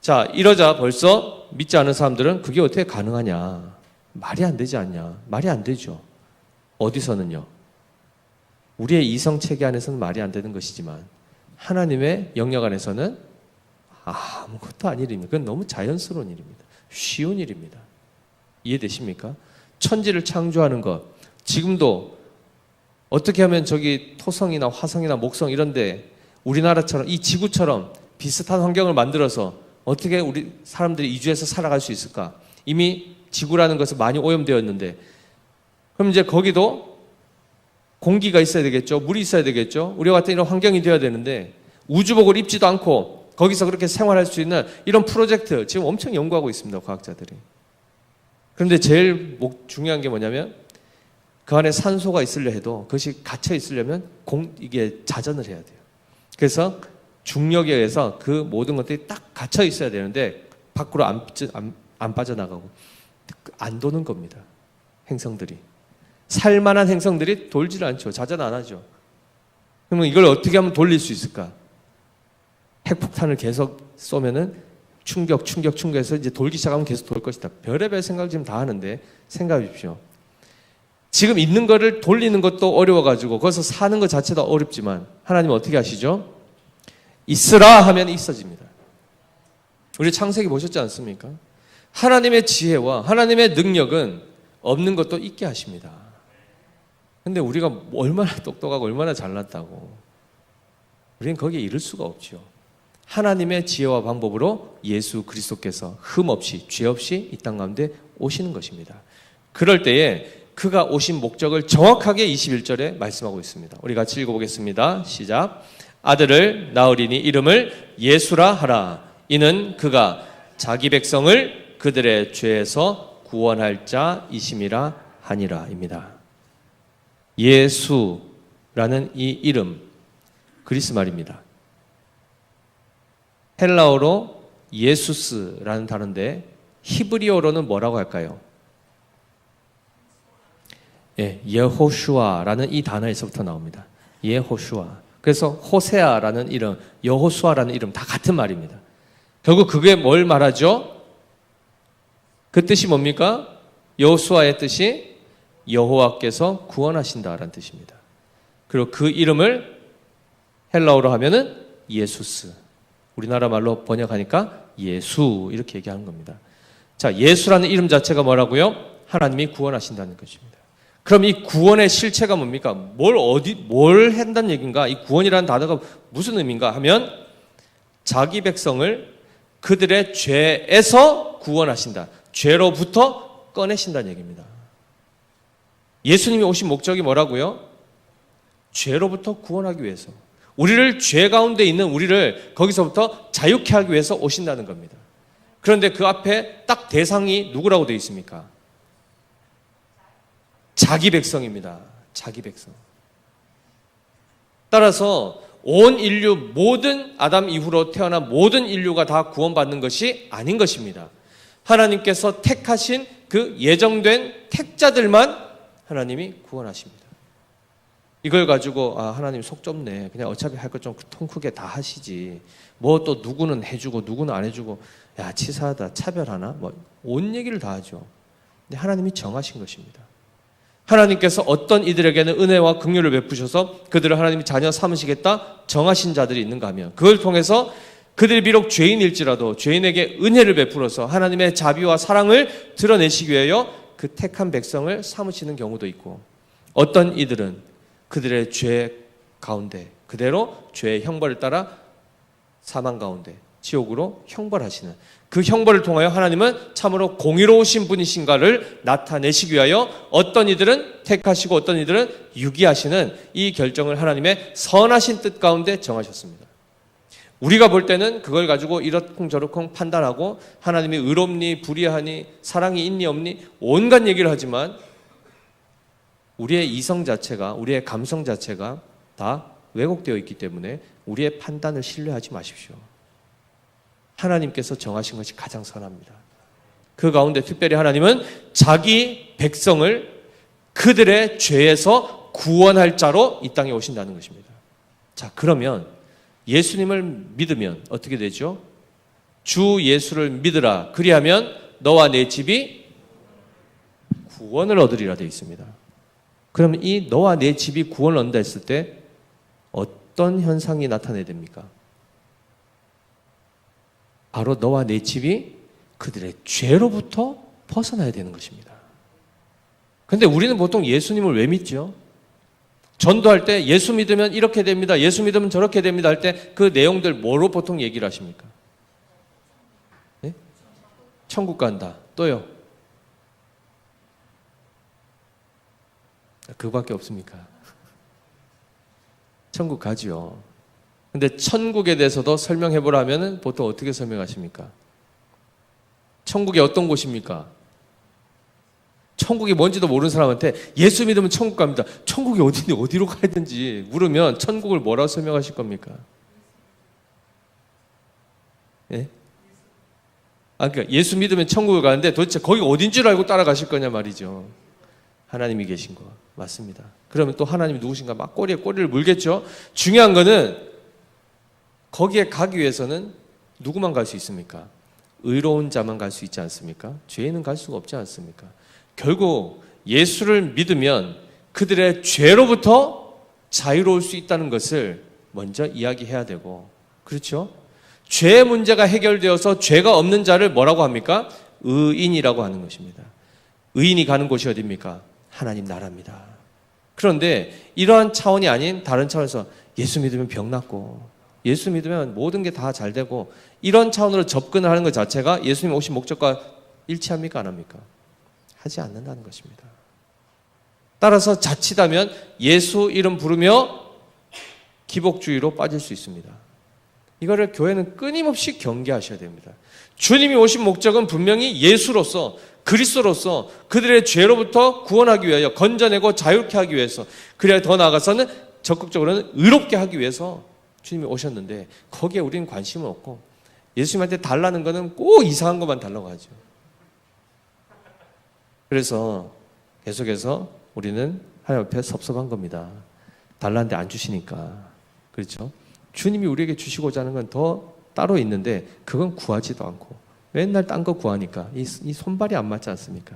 자, 이러자 벌써 믿지 않은 사람들은 그게 어떻게 가능하냐? 말이 안 되지 않냐? 말이 안 되죠. 어디서는요? 우리의 이성체계 안에서는 말이 안 되는 것이지만 하나님의 영역 안에서는 아무것도 아닌 일입니다. 그건 너무 자연스러운 일입니다. 쉬운 일입니다. 이해되십니까? 천지를 창조하는 것, 지금도 어떻게 하면 저기 토성이나 화성이나 목성 이런데 우리나라처럼 이 지구처럼 비슷한 환경을 만들어서 어떻게 우리 사람들이 이주해서 살아갈 수 있을까? 이미 지구라는 것은 많이 오염되었는데 그럼 이제 거기도 공기가 있어야 되겠죠. 물이 있어야 되겠죠. 우리와 같은 이런 환경이 되어야 되는데 우주복을 입지도 않고 거기서 그렇게 생활할 수 있는 이런 프로젝트 지금 엄청 연구하고 있습니다. 과학자들이. 그런데 제일 중요한 게 뭐냐면 그 안에 산소가 있으려 해도 그것이 갇혀 있으려면 이게 자전을 해야 돼요. 그래서 중력에 의해서 그 모든 것들이 딱 갇혀 있어야 되는데 밖으로 안 빠져나가고 안 도는 겁니다. 행성들이. 살만한 행성들이 돌지를 않죠. 자전 안 하죠. 그러면 이걸 어떻게 하면 돌릴 수 있을까? 핵폭탄을 계속 쏘면은 충격해서 이제 돌기 시작하면 계속 돌 것이다. 별의별 생각을 지금 다 하는데 생각해 주십시오. 지금 있는 거를 돌리는 것도 어려워가지고 거기서 사는 것 자체도 어렵지만 하나님은 어떻게 하시죠? 있으라 하면 있어집니다. 우리 창세기 보셨지 않습니까? 하나님의 지혜와 하나님의 능력은 없는 것도 있게 하십니다. 근데 우리가 얼마나 똑똑하고 얼마나 잘났다고. 우리는 거기에 이를 수가 없죠. 하나님의 지혜와 방법으로 예수 그리스도께서 흠 없이 죄 없이 이 땅 가운데 오시는 것입니다. 그럴 때에 그가 오신 목적을 정확하게 21절에 말씀하고 있습니다. 우리 같이 읽어보겠습니다. 시작. 아들을 낳으리니 이름을 예수라 하라. 이는 그가 자기 백성을 그들의 죄에서 구원할 자이심이라 하니라입니다. 예수라는 이 이름 그리스 말입니다. 헬라어로 예수스라는 단어인데 히브리어로는 뭐라고 할까요? 여호슈아라는 이 단어에서부터 나옵니다. 여호슈아. 그래서 호세아라는 이름, 여호수아라는 이름 다 같은 말입니다. 결국 그게 뭘 말하죠? 그 뜻이 뭡니까? 여호수아의 뜻이 여호와께서 구원하신다라는 뜻입니다. 그리고 그 이름을 헬라어로 하면은 예수스. 우리나라 말로 번역하니까 예수 이렇게 얘기하는 겁니다. 자, 예수라는 이름 자체가 뭐라고요? 하나님이 구원하신다는 것입니다. 그럼 이 구원의 실체가 뭡니까? 뭘 한다는 얘기인가? 이 구원이라는 단어가 무슨 의미인가 하면 자기 백성을 그들의 죄에서 구원하신다. 죄로부터 꺼내신다는 얘기입니다. 예수님이 오신 목적이 뭐라고요? 죄로부터 구원하기 위해서. 우리를 죄 가운데 있는 우리를 거기서부터 자유케 하기 위해서 오신다는 겁니다. 그런데 그 앞에 딱 대상이 누구라고 되어 있습니까? 자기 백성입니다. 자기 백성. 따라서 온 인류 모든 아담 이후로 태어난 모든 인류가 다 구원받는 것이 아닌 것입니다. 하나님께서 택하신 그 예정된 택자들만 하나님이 구원하십니다. 이걸 가지고 하나님 속 좁네. 그냥 어차피 할 것 좀 통 크게 다 하시지. 뭐 또 누구는 해주고 누구는 안 해주고 야 치사하다 차별하나 뭐 온 얘기를 다 하죠. 근데 하나님이 정하신 것입니다. 하나님께서 어떤 이들에게는 은혜와 긍휼을 베푸셔서 그들을 하나님이 자녀 삼으시겠다 정하신 자들이 있는가 하면 그걸 통해서 그들이 비록 죄인일지라도 죄인에게 은혜를 베풀어서 하나님의 자비와 사랑을 드러내시기 위하여 그 택한 백성을 삼으시는 경우도 있고 어떤 이들은 그들의 죄 가운데 그대로 죄의 형벌을 따라 사망 가운데 지옥으로 형벌하시는 그 형벌을 통하여 하나님은 참으로 공의로우신 분이신가를 나타내시기 위하여 어떤 이들은 택하시고 어떤 이들은 유기하시는 이 결정을 하나님의 선하신 뜻 가운데 정하셨습니다. 우리가 볼 때는 그걸 가지고 이렇쿵 저렇쿵 판단하고 하나님이 의롭니 불의하니 사랑이 있니 없니 온갖 얘기를 하지만 우리의 이성 자체가 우리의 감성 자체가 다 왜곡되어 있기 때문에 우리의 판단을 신뢰하지 마십시오. 하나님께서 정하신 것이 가장 선합니다. 그 가운데 특별히 하나님은 자기 백성을 그들의 죄에서 구원할 자로 이 땅에 오신다는 것입니다. 자, 그러면 예수님을 믿으면 어떻게 되죠? 주 예수를 믿으라. 그리하면 너와 내 집이 구원을 얻으리라 되어 있습니다. 그러면 이 너와 내 집이 구원을 얻는다 했을 때 어떤 현상이 나타나야 됩니까? 바로 너와 내 집이 그들의 죄로부터 벗어나야 되는 것입니다. 그런데 우리는 보통 예수님을 왜 믿죠? 전도할 때 예수 믿으면 이렇게 됩니다. 예수 믿으면 저렇게 됩니다. 할 때 그 내용들 뭐로 보통 얘기를 하십니까? 네? 천국 간다. 또요? 그거밖에 없습니까? 천국 가지요. 근데 천국에 대해서도 설명해 보라면은 보통 어떻게 설명하십니까? 천국이 어떤 곳입니까? 천국이 뭔지도 모르는 사람한테 예수 믿으면 천국 갑니다. 천국이 어딘데 어디로 가야 되는지 물으면 천국을 뭐라고 설명하실 겁니까? 예? 그러니까 예수 믿으면 천국을 가는데 도대체 거기 어딘 줄 알고 따라가실 거냐 말이죠. 하나님이 계신 거 맞습니다. 그러면 또 하나님이 누구신가 막 꼬리에 꼬리를 물겠죠. 중요한 거는 거기에 가기 위해서는 누구만 갈 수 있습니까? 의로운 자만 갈 수 있지 않습니까? 죄인은 갈 수가 없지 않습니까? 결국 예수를 믿으면 그들의 죄로부터 자유로울 수 있다는 것을 먼저 이야기해야 되고, 그렇죠? 죄의 문제가 해결되어서 죄가 없는 자를 뭐라고 합니까? 의인이라고 하는 것입니다. 의인이 가는 곳이 어디입니까? 하나님 나라입니다. 그런데 이러한 차원이 아닌 다른 차원에서 예수 믿으면 병 낫고 예수 믿으면 모든 게 다 잘 되고 이런 차원으로 접근을 하는 것 자체가 예수님 오신 목적과 일치합니까? 안 합니까? 하지 않는다는 것입니다. 따라서 자칫하면 예수 이름 부르며 기복주의로 빠질 수 있습니다. 이거를 교회는 끊임없이 경계하셔야 됩니다. 주님이 오신 목적은 분명히 예수로서 그리스도로서 그들의 죄로부터 구원하기 위하여 건져내고 자유케 하기 위해서, 그래야 더 나아가서는 적극적으로는 의롭게 하기 위해서 주님이 오셨는데 거기에 우리는 관심은 없고 예수님한테 달라는 거는 꼭 이상한 것만 달라고 하죠. 그래서 계속해서 우리는 하나님 앞에 섭섭한 겁니다. 달라는데 안 주시니까. 그렇죠? 주님이 우리에게 주시고자 하는 건 더 따로 있는데 그건 구하지도 않고 맨날 딴 거 구하니까 이 손발이 안 맞지 않습니까?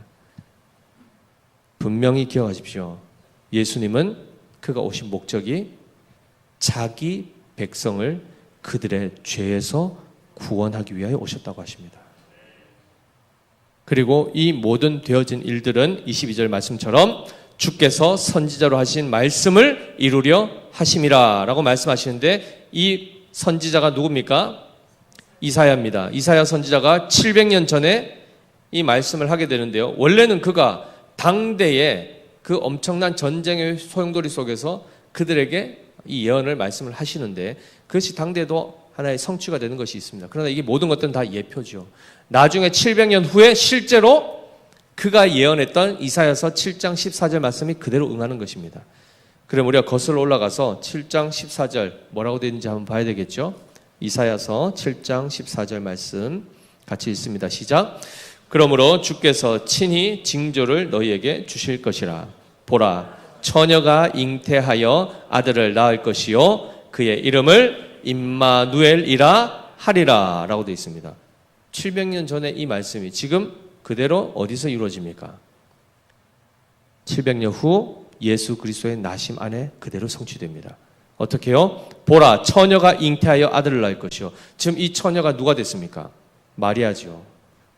분명히 기억하십시오. 예수님은 그가 오신 목적이 자기 백성을 그들의 죄에서 구원하기 위하여 오셨다고 하십니다. 그리고 이 모든 되어진 일들은 22절 말씀처럼 주께서 선지자로 하신 말씀을 이루려 하심이라 라고 말씀하시는데, 이 선지자가 누굽니까? 이사야입니다. 이사야 선지자가 700년 전에 이 말씀을 하게 되는데요. 원래는 그가 당대에 그 엄청난 전쟁의 소용돌이 속에서 그들에게 이 예언을 말씀을 하시는데 그것이 당대에도 하나의 성취가 되는 것이 있습니다. 그러나 이게 모든 것들은 다 예표죠. 나중에 700년 후에 실제로 그가 예언했던 이사야서 7장 14절 말씀이 그대로 응하는 것입니다. 그럼 우리가 거슬러 올라가서 7장 14절 뭐라고 되어 있는지 한번 봐야 되겠죠. 이사야서 7장 14절 말씀 같이 읽습니다. 시작. 그러므로 주께서 친히 징조를 너희에게 주실 것이라. 보라, 처녀가 잉태하여 아들을 낳을 것이요 그의 이름을 임마누엘이라 하리라 라고 되어 있습니다. 700년 전에 이 말씀이 지금 그대로 어디서 이루어집니까? 700년 후 예수 그리스도의 나심 안에 그대로 성취됩니다. 어떻게요? 보라, 처녀가 잉태하여 아들을 낳을 것이요. 지금 이 처녀가 누가 됐습니까? 마리아죠.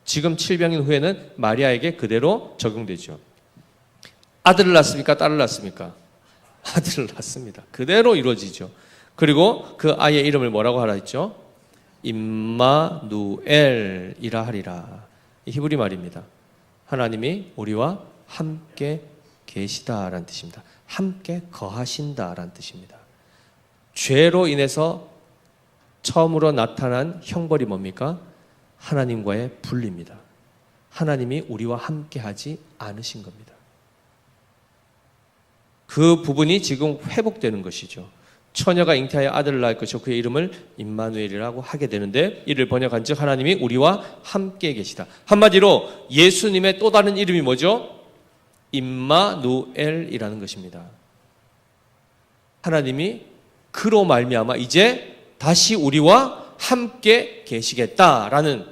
지금 700년 후에는 마리아에게 그대로 적용되죠. 아들을 낳습니까? 딸을 낳습니까? 아들을 낳습니다. 그대로 이루어지죠. 그리고 그 아이의 이름을 뭐라고 하라 했죠? 임마누엘이라 하리라. 히브리 말입니다. 하나님이 우리와 함께 계시다라는 뜻입니다. 함께 거하신다라는 뜻입니다. 죄로 인해서 처음으로 나타난 형벌이 뭡니까? 하나님과의 분리입니다. 하나님이 우리와 함께 하지 않으신 겁니다. 그 부분이 지금 회복되는 것이죠. 처녀가 잉태하여 아들을 낳을 것이요 그의 이름을 임마누엘이라고 하게 되는데, 이를 번역한즉 하나님이 우리와 함께 계시다. 한마디로 예수님의 또 다른 이름이 뭐죠? 임마누엘이라는 것입니다. 하나님이 그로 말미암아 이제 다시 우리와 함께 계시겠다라는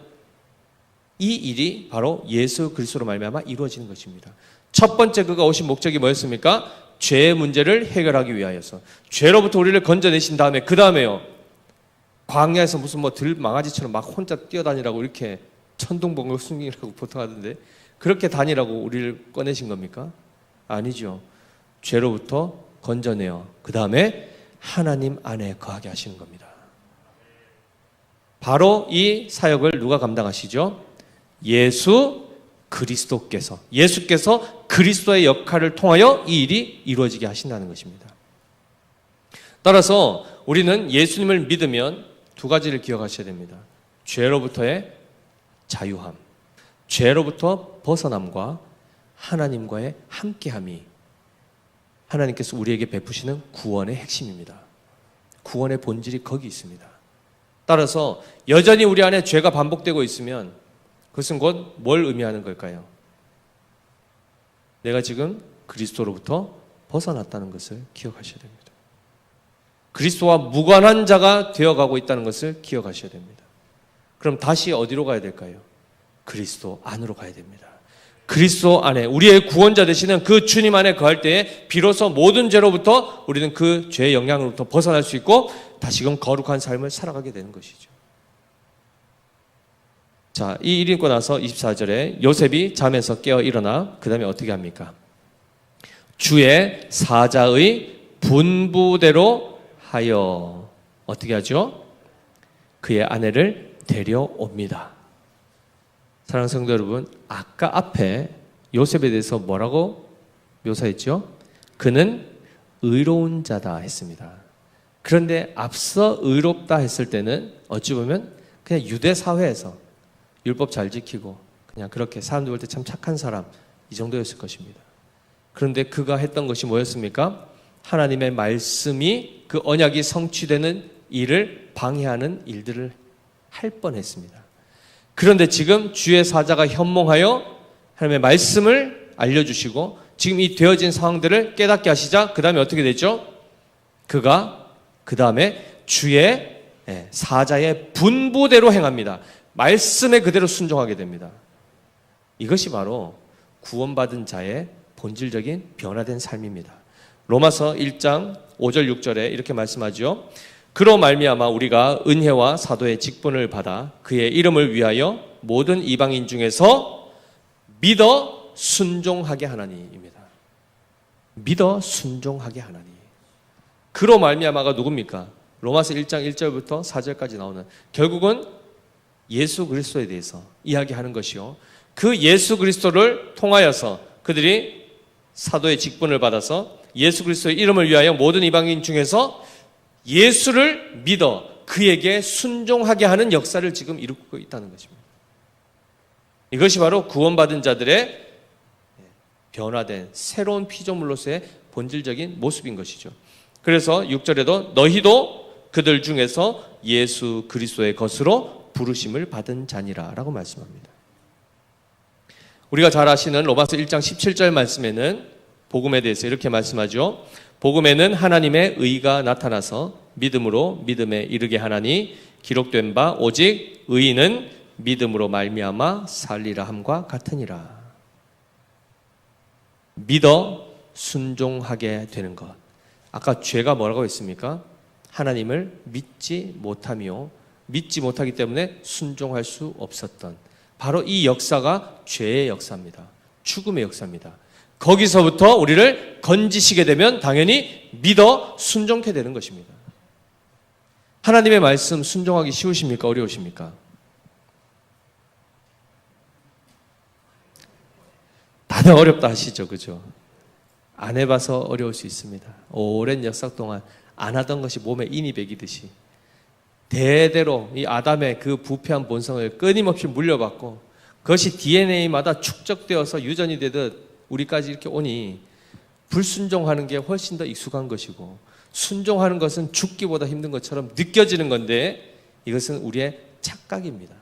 이 일이 바로 예수 그리스도로 말미암아 이루어지는 것입니다. 첫 번째 그가 오신 목적이 뭐였습니까? 죄의 문제를 해결하기 위하여서 죄로부터 우리를 건져내신 다음에 그 다음에요, 광야에서 무슨 들망아지처럼 막 혼자 뛰어다니라고 이렇게 천둥번개 순경이라고 보통 하던데 그렇게 다니라고 우리를 꺼내신 겁니까? 아니죠. 죄로부터 건져내어 그 다음에 하나님 안에 거하게 하시는 겁니다. 바로 이 사역을 누가 감당하시죠? 예수 그리스도께서, 예수께서 그리스도의 역할을 통하여 이 일이 이루어지게 하신다는 것입니다. 따라서 우리는 예수님을 믿으면 두 가지를 기억하셔야 됩니다. 죄로부터의 자유함, 죄로부터 벗어남과 하나님과의 함께함이 하나님께서 우리에게 베푸시는 구원의 핵심입니다. 구원의 본질이 거기 있습니다. 따라서 여전히 우리 안에 죄가 반복되고 있으면 그것은 곧 뭘 의미하는 걸까요? 내가 지금 그리스도로부터 벗어났다는 것을 기억하셔야 됩니다. 그리스도와 무관한 자가 되어가고 있다는 것을 기억하셔야 됩니다. 그럼 다시 어디로 가야 될까요? 그리스도 안으로 가야 됩니다. 그리스도 안에 우리의 구원자 되시는 그 주님 안에 거할 때에 비로소 모든 죄로부터 우리는 그 죄의 영향으로부터 벗어날 수 있고 다시금 거룩한 삶을 살아가게 되는 것이죠. 자, 이 일이 있고 나서 24절에 요셉이 잠에서 깨어 일어나 그 다음에 어떻게 합니까? 주의 사자의 분부대로 하여 어떻게 하죠? 그의 아내를 데려옵니다. 사랑하는 성도 여러분, 아까 앞에 요셉에 대해서 뭐라고 묘사했죠? 그는 의로운 자다 했습니다. 그런데 앞서 의롭다 했을 때는 어찌 보면 그냥 유대 사회에서 율법 잘 지키고 그냥 그렇게 사람들 볼 때 참 착한 사람 이 정도였을 것입니다. 그런데 그가 했던 것이 뭐였습니까? 하나님의 말씀이 그 언약이 성취되는 일을 방해하는 일들을 할 뻔했습니다. 그런데 지금 주의 사자가 현몽하여 하나님의 말씀을 알려주시고 지금 이 되어진 상황들을 깨닫게 하시자 그 다음에 어떻게 되죠? 그가 그 다음에 주의 사자의 분부대로 행합니다. 말씀에 그대로 순종하게 됩니다. 이것이 바로 구원받은 자의 본질적인 변화된 삶입니다. 로마서 1장 5절 6절에 이렇게 말씀하죠. 그로 말미암아 우리가 은혜와 사도의 직분을 받아 그의 이름을 위하여 모든 이방인 중에서 믿어 순종하게 하나니입니다. 믿어 순종하게 하나니. 그로 말미암아가 누굽니까? 로마서 1장 1절부터 4절까지 나오는 결국은 예수 그리스도에 대해서 이야기하는 것이요. 그 예수 그리스도를 통하여서 그들이 사도의 직분을 받아서 예수 그리스도의 이름을 위하여 모든 이방인 중에서 예수를 믿어 그에게 순종하게 하는 역사를 지금 이루고 있다는 것입니다. 이것이 바로 구원받은 자들의 변화된 새로운 피조물로서의 본질적인 모습인 것이죠. 그래서 6절에도 너희도 그들 중에서 예수 그리스도의 것으로 부르심을 받은 자니라 라고 말씀합니다. 우리가 잘 아시는 로마서 1장 17절 말씀에는 복음에 대해서 이렇게 말씀하죠. 복음에는 하나님의 의가 나타나서 믿음으로 믿음에 이르게 하나니 기록된 바 오직 의인은 믿음으로 말미암아 살리라 함과 같으니라. 믿어 순종하게 되는 것. 아까 죄가 뭐라고 했습니까? 하나님을 믿지 못하며 믿지 못하기 때문에 순종할 수 없었던 바로 이 역사가 죄의 역사입니다. 죽음의 역사입니다. 거기서부터 우리를 건지시게 되면 당연히 믿어 순종케 되는 것입니다. 하나님의 말씀 순종하기 쉬우십니까? 어려우십니까? 다들 어렵다 하시죠, 그죠? 안 해봐서 어려울 수 있습니다. 오랜 역사 동안 안 하던 것이 몸에 인이 배기듯이 대대로 이 아담의 그 부패한 본성을 끊임없이 물려받고 그것이 DNA마다 축적되어서 유전이 되듯 우리까지 이렇게 오니 불순종하는 게 훨씬 더 익숙한 것이고 순종하는 것은 죽기보다 힘든 것처럼 느껴지는 건데 이것은 우리의 착각입니다.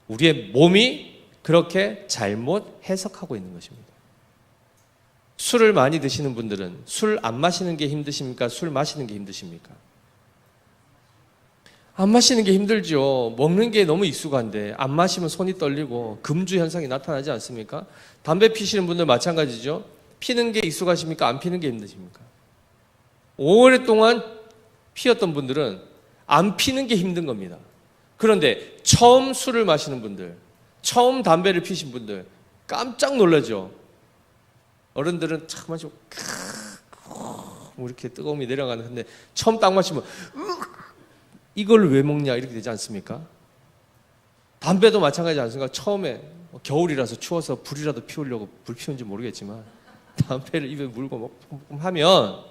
우리의 몸이 그렇게 잘못 해석하고 있는 것입니다. 술을 많이 드시는 분들은 술 안 마시는 게 힘드십니까? 술 마시는 게 힘드십니까? 안 마시는 게 힘들죠. 먹는 게 너무 익숙한데 안 마시면 손이 떨리고 금주 현상이 나타나지 않습니까? 담배 피시는 분들 마찬가지죠. 피는 게 익숙하십니까? 안 피는 게 힘드십니까? 오랫동안 피웠던 분들은 안 피는 게 힘든 겁니다. 그런데 처음 술을 마시는 분들, 처음 담배를 피신 분들 깜짝 놀라죠. 어른들은 탁 마시고 뭐 이렇게 뜨거움이 내려가는데 처음 딱 마시면 이걸 왜 먹냐 이렇게 되지 않습니까? 담배도 마찬가지지 않습니까? 처음에 겨울이라서 추워서 불이라도 피우려고 불 피우는지 모르겠지만 담배를 입에 물고 막 하면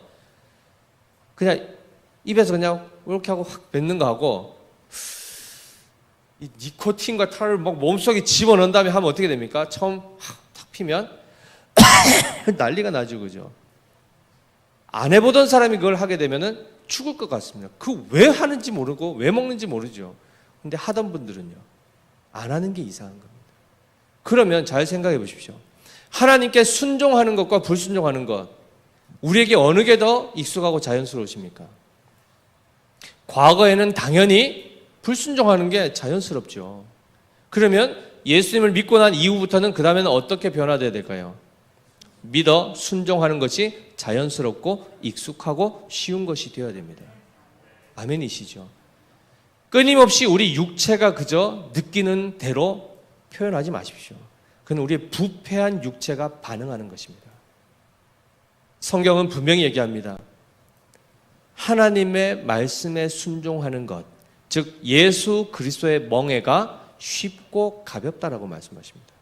그냥 입에서 그냥 이렇게 하고 확 뱉는 거 하고 이 니코틴과 탈을 막 몸속에 집어넣은 다음에 하면 어떻게 됩니까? 처음 탁 피면 난리가 나죠, 그죠? 안 해보던 사람이 그걸 하게 되면은 죽을 것 같습니다. 그 왜 하는지 모르고 왜 먹는지 모르죠. 근데 하던 분들은요, 안 하는 게 이상한 겁니다. 그러면 잘 생각해 보십시오. 하나님께 순종하는 것과 불순종하는 것, 우리에게 어느 게 더 익숙하고 자연스러우십니까? 과거에는 당연히 불순종하는 게 자연스럽죠. 그러면 예수님을 믿고 난 이후부터는 그 다음에는 어떻게 변화되어야 될까요? 믿어 순종하는 것이 자연스럽고 익숙하고 쉬운 것이 되어야 됩니다. 아멘이시죠? 끊임없이 우리 육체가 그저 느끼는 대로 표현하지 마십시오. 그건 우리의 부패한 육체가 반응하는 것입니다. 성경은 분명히 얘기합니다. 하나님의 말씀에 순종하는 것, 즉 예수 그리스도의 멍에가 쉽고 가볍다라고 말씀하십니다.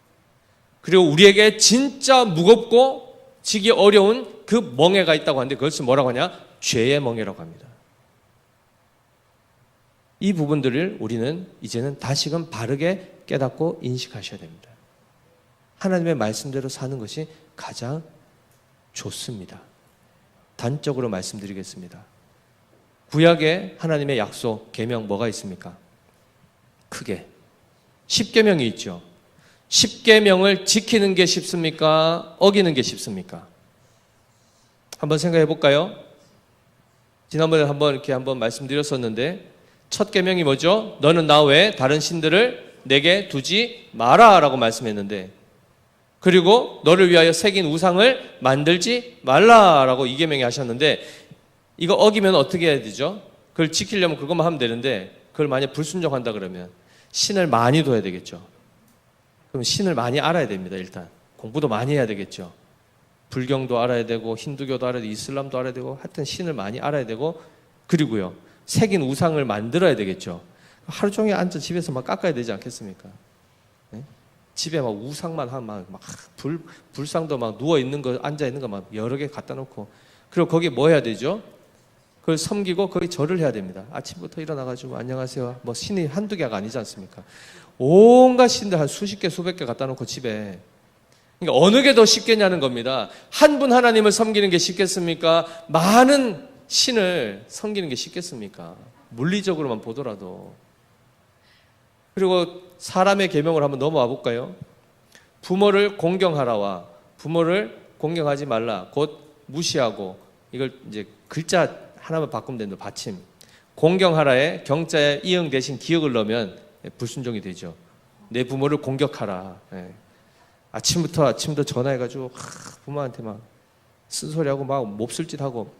그리고 우리에게 진짜 무겁고 지기 어려운 그 멍에가 있다고 하는데 그것을 뭐라고 하냐? 죄의 멍에라고 합니다. 이 부분들을 우리는 이제는 다시금 바르게 깨닫고 인식하셔야 됩니다. 하나님의 말씀대로 사는 것이 가장 좋습니다. 단적으로 말씀드리겠습니다. 구약에 하나님의 약속, 계명 뭐가 있습니까? 크게 10계명이 있죠. 10계명을 지키는 게 쉽습니까? 어기는 게 쉽습니까? 한번 생각해 볼까요? 지난번에 한번 말씀드렸었는데 첫 계명이 뭐죠? 너는 나 외에 다른 신들을 내게 두지 마라 라고 말씀했는데, 그리고 너를 위하여 새긴 우상을 만들지 말라라고 이 계명이 하셨는데, 이거 어기면 어떻게 해야 되죠? 그걸 지키려면 그것만 하면 되는데, 그걸 만약 불순종한다 그러면 신을 많이 둬야 되겠죠. 그럼 신을 많이 알아야 됩니다. 일단 공부도 많이 해야 되겠죠. 불경도 알아야 되고 힌두교도 알아야 되고 이슬람도 알아야 되고 하여튼 신을 많이 알아야 되고, 그리고요 새긴 우상을 만들어야 되겠죠. 하루 종일 앉아 집에서 막 깎아야 되지 않겠습니까? 네? 집에 막 우상만 하면 막 불상도 막 누워 있는 거 앉아 있는 거 막 여러 개 갖다 놓고, 그리고 거기에 뭐 해야 되죠? 그걸 섬기고 거기 절을 해야 됩니다. 아침부터 일어나가지고 안녕하세요. 뭐 신이 한두 개가 아니지 않습니까? 온갖 신들 한 수십 개 수백 개 갖다 놓고 집에. 그러니까 어느 게 더 쉽겠냐는 겁니다. 한 분 하나님을 섬기는 게 쉽겠습니까? 많은 신을 섬기는 게 쉽겠습니까? 물리적으로만 보더라도. 그리고 사람의 계명을 한번 넘어와 볼까요? 부모를 공경하라와 부모를 공경하지 말라, 곧 무시하고, 이걸 이제 글자 하나만 바꾸면 됩니다. 받침. 공경하라에 경자에 이응 대신 기역을 넣으면 불순종이 되죠. 내 부모를 공격하라. 예. 아침도 전화해가지고 부모한테 막 쓴소리하고 막 몹쓸짓하고.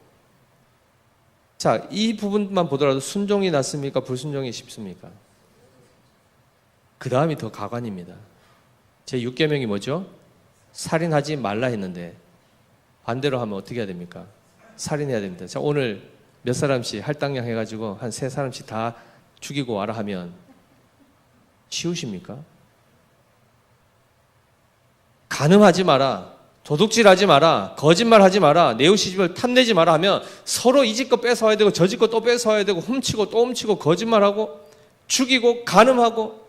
자, 이 부분만 보더라도 순종이 낫습니까? 불순종이 쉽습니까? 그 다음이 더 가관입니다. 제 6계명이 뭐죠? 살인하지 말라 했는데 반대로 하면 어떻게 해야 됩니까? 살인해야 됩니다. 자, 오늘 몇 사람씩 할당량 해가지고 한 3사람씩 다 죽이고 와라 하면 쉬우십니까? 간음하지 마라, 도둑질하지 마라, 거짓말하지 마라, 내 시집을 탐내지 마라 하면 서로 이 집 거 뺏어와야 되고 저 집 거 또 뺏어와야 되고 훔치고 또 훔치고 거짓말하고 죽이고 간음하고,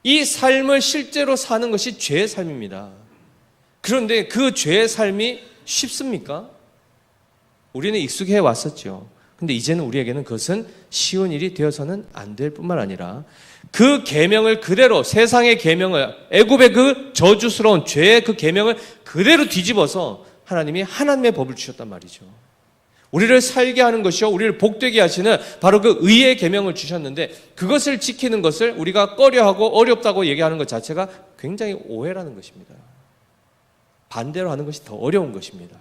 이 삶을 실제로 사는 것이 죄의 삶입니다. 그런데 그 죄의 삶이 쉽습니까? 우리는 익숙해 왔었죠. 근데 이제는 우리에게는 그것은 쉬운 일이 되어서는 안 될 뿐만 아니라 그 계명을 그대로, 세상의 계명을, 애굽의 그 저주스러운 죄의 그 계명을 그대로 뒤집어서 하나님이 하나님의 법을 주셨단 말이죠. 우리를 살게 하는 것이요, 우리를 복되게 하시는 바로 그 의의 계명을 주셨는데, 그것을 지키는 것을 우리가 꺼려하고 어렵다고 얘기하는 것 자체가 굉장히 오해라는 것입니다. 반대로 하는 것이 더 어려운 것입니다.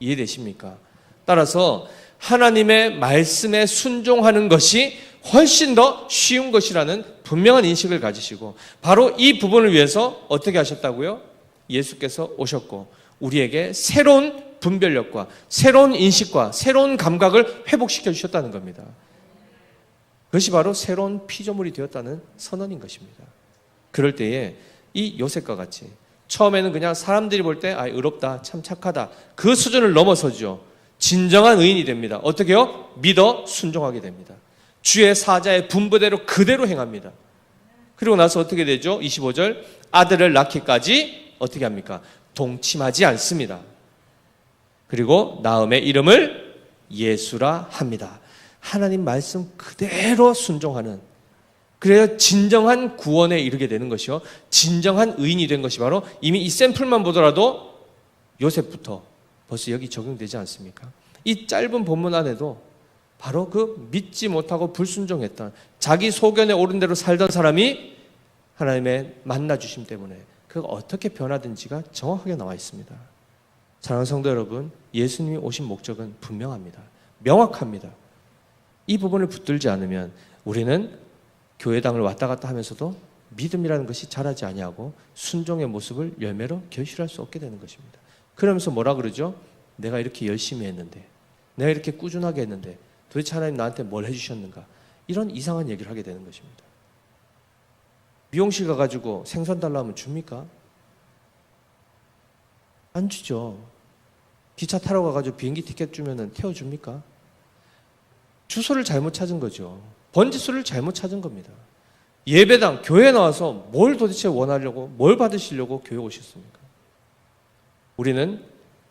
이해되십니까? 따라서 하나님의 말씀에 순종하는 것이 훨씬 더 쉬운 것이라는 분명한 인식을 가지시고, 바로 이 부분을 위해서 어떻게 하셨다고요? 예수께서 오셨고 우리에게 새로운 분별력과 새로운 인식과 새로운 감각을 회복시켜 주셨다는 겁니다. 그것이 바로 새로운 피조물이 되었다는 선언인 것입니다. 그럴 때에 이 요셉과 같이 처음에는 그냥 사람들이 볼 때 의롭다, 참 착하다, 그 수준을 넘어서죠. 진정한 의인이 됩니다. 어떻게요? 믿어 순종하게 됩니다. 주의 사자의 분부대로 그대로 행합니다. 그리고 나서 어떻게 되죠? 25절, 아들을 낳기까지 어떻게 합니까? 동침하지 않습니다. 그리고 나음의 이름을 예수라 합니다. 하나님 말씀 그대로 순종하는, 그래야 진정한 구원에 이르게 되는 것이요, 진정한 의인이 된 것이 바로 이미 이 샘플만 보더라도 요셉부터 벌써 여기 적용되지 않습니까? 이 짧은 본문 안에도 바로 그 믿지 못하고 불순종했던, 자기 소견에 오른 대로 살던 사람이 하나님의 만나주심 때문에 그가 어떻게 변화된지가 정확하게 나와 있습니다. 사랑하는 성도 여러분, 예수님이 오신 목적은 분명합니다. 명확합니다. 이 부분을 붙들지 않으면 우리는 교회당을 왔다 갔다 하면서도 믿음이라는 것이 자라지 아니하고 순종의 모습을 열매로 결실할 수 없게 되는 것입니다. 그러면서 뭐라 그러죠? 내가 이렇게 열심히 했는데, 내가 이렇게 꾸준하게 했는데 도대체 하나님 나한테 뭘 해주셨는가? 이런 이상한 얘기를 하게 되는 것입니다. 미용실 가가지고 생선 달라 하면 줍니까? 안 주죠. 기차 타러 가가지고 비행기 티켓 주면은 태워줍니까? 주소를 잘못 찾은 거죠. 번지수를 잘못 찾은 겁니다. 예배당, 교회에 나와서 뭘 도대체 원하려고, 뭘 받으시려고 교회 오셨습니까? 우리는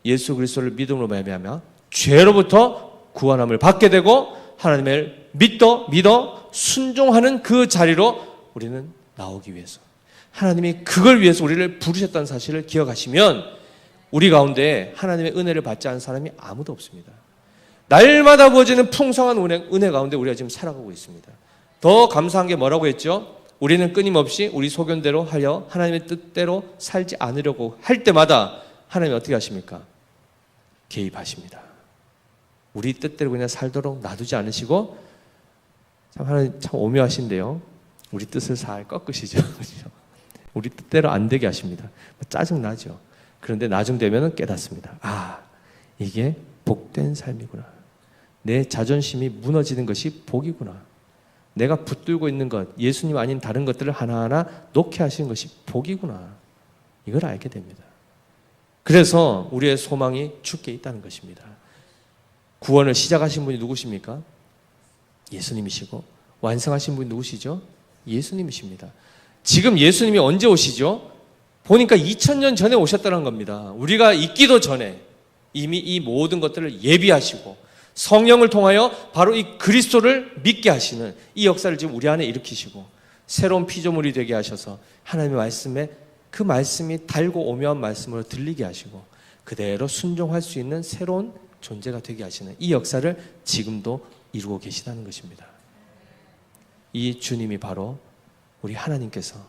예수 그리스도를 믿음으로 말미암아 죄로부터 구원함을 받게 되고 하나님을 믿어 순종하는 그 자리로 우리는 나오기 위해서, 하나님이 그걸 위해서 우리를 부르셨다는 사실을 기억하시면 우리 가운데 하나님의 은혜를 받지 않은 사람이 아무도 없습니다. 날마다 부어지는 풍성한 은혜 가운데 우리가 지금 살아가고 있습니다. 더 감사한 게 뭐라고 했죠? 우리는 끊임없이 우리 소견대로 하여 하나님의 뜻대로 살지 않으려고 할 때마다 하나님이 어떻게 하십니까? 개입하십니다. 우리 뜻대로 그냥 살도록 놔두지 않으시고, 참 하나님 참 오묘하신데요, 우리 뜻을 살 꺾으시죠. 우리 뜻대로 안 되게 하십니다. 짜증나죠. 그런데 나중 되면 깨닫습니다. 이게 복된 삶이구나. 내 자존심이 무너지는 것이 복이구나. 내가 붙들고 있는 것, 예수님 아닌 다른 것들을 하나하나 놓게 하시는 것이 복이구나. 이걸 알게 됩니다. 그래서 우리의 소망이 주께 있다는 것입니다. 구원을 시작하신 분이 누구십니까? 예수님이시고 완성하신 분이 누구시죠? 예수님이십니다. 지금 예수님이 언제 오시죠? 보니까 2000년 전에 오셨다는 겁니다. 우리가 있기도 전에 이미 이 모든 것들을 예비하시고 성령을 통하여 바로 이 그리스도를 믿게 하시는 이 역사를 지금 우리 안에 일으키시고 새로운 피조물이 되게 하셔서 하나님의 말씀에 그 말씀이 달고 오묘한 말씀으로 들리게 하시고 그대로 순종할 수 있는 새로운 존재가 되게 하시는 이 역사를 지금도 이루고 계시다는 것입니다. 이 주님이 바로 우리 하나님께서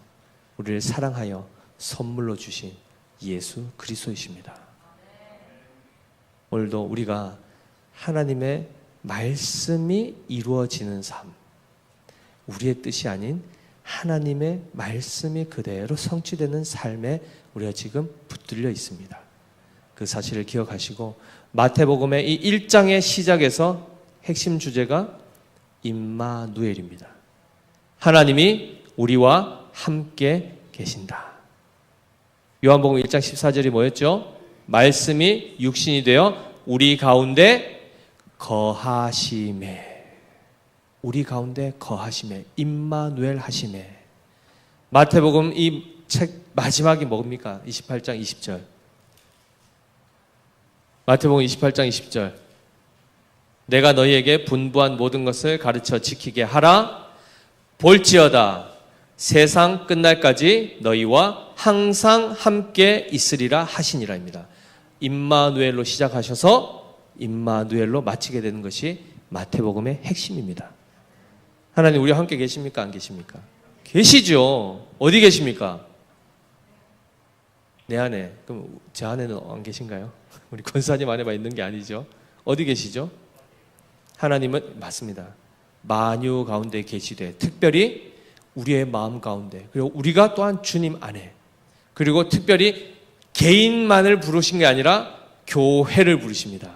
우리를 사랑하여 선물로 주신 예수 그리스도이십니다. 오늘도 우리가 하나님의 말씀이 이루어지는 삶, 우리의 뜻이 아닌 하나님의 말씀이 그대로 성취되는 삶에 우리가 지금 붙들려 있습니다. 그 사실을 기억하시고 마태복음의 이 1장의 시작에서 핵심 주제가 임마누엘입니다. 하나님이 우리와 함께 계신다. 요한복음 1장 14절이 뭐였죠? 말씀이 육신이 되어 우리 가운데 거하심에, 우리 가운데 거하심에, 임마누엘 하심에. 마태복음 이 책 마지막이 뭡니까? 28장 20절. 마태복음 28장 20절. 내가 너희에게 분부한 모든 것을 가르쳐 지키게 하라. 볼지어다 세상 끝날까지 너희와 항상 함께 있으리라 하시니라입니다. 임마누엘로 시작하셔서 임마누엘로 마치게 되는 것이 마태복음의 핵심입니다. 하나님 우리와 함께 계십니까? 안 계십니까? 계시죠. 어디 계십니까? 내 안에. 그럼 제 안에는 안 계신가요? 우리 권사님 안에만 있는 게 아니죠. 어디 계시죠? 하나님은 맞습니다. 만유 가운데 계시되 특별히 우리의 마음 가운데, 그리고 우리가 또한 주님 안에, 그리고 특별히 개인만을 부르신 게 아니라 교회를 부르십니다.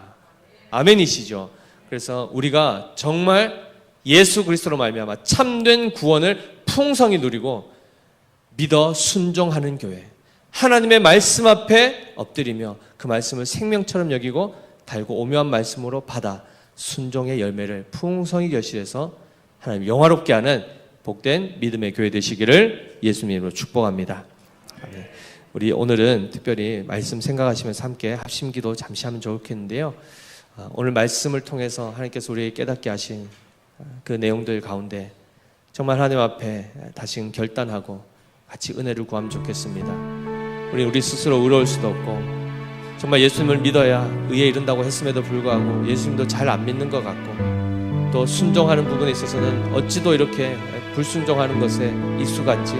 아멘이시죠? 그래서 우리가 정말 예수 그리스도로 말미암아 참된 구원을 풍성히 누리고 믿어 순종하는 교회, 하나님의 말씀 앞에 엎드리며 그 말씀을 생명처럼 여기고 달고 오묘한 말씀으로 받아 순종의 열매를 풍성히 결실해서 하나님 영화롭게 하는 복된 믿음의 교회 되시기를 예수님 이름으로 축복합니다. 아멘. 우리 오늘은 특별히 말씀 생각하시면서 함께 합심기도 잠시 하면 좋겠는데요. 오늘 말씀을 통해서 하나님께서 우리에게 깨닫게 하신 그 내용들 가운데 정말 하나님 앞에 다시금 결단하고 같이 은혜를 구하면 좋겠습니다. 우리 스스로 의로울 수도 없고 정말 예수님을 믿어야 의에 이른다고 했음에도 불구하고 예수님도 잘 안 믿는 것 같고 또 순종하는 부분에 있어서는 어찌도 이렇게 불순종하는 것에 익숙한지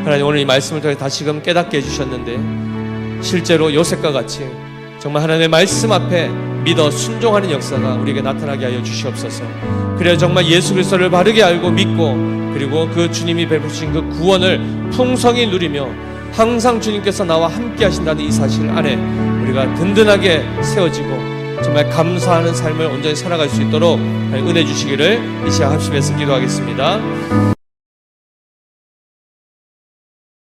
하나님 오늘 이 말씀을 통해 다시금 깨닫게 해주셨는데 실제로 요셉과 같이 정말 하나님의 말씀 앞에 믿어 순종하는 역사가 우리에게 나타나게 하여 주시옵소서. 그래야 정말 예수 그리스도를 바르게 알고 믿고 그리고 그 주님이 베푸신 그 구원을 풍성히 누리며 항상 주님께서 나와 함께 하신다는 이 사실 안에 우리가 든든하게 세워지고 정말 감사하는 삶을 온전히 살아갈 수 있도록 은혜 주시기를 이 시간 합심해서 기도하겠습니다.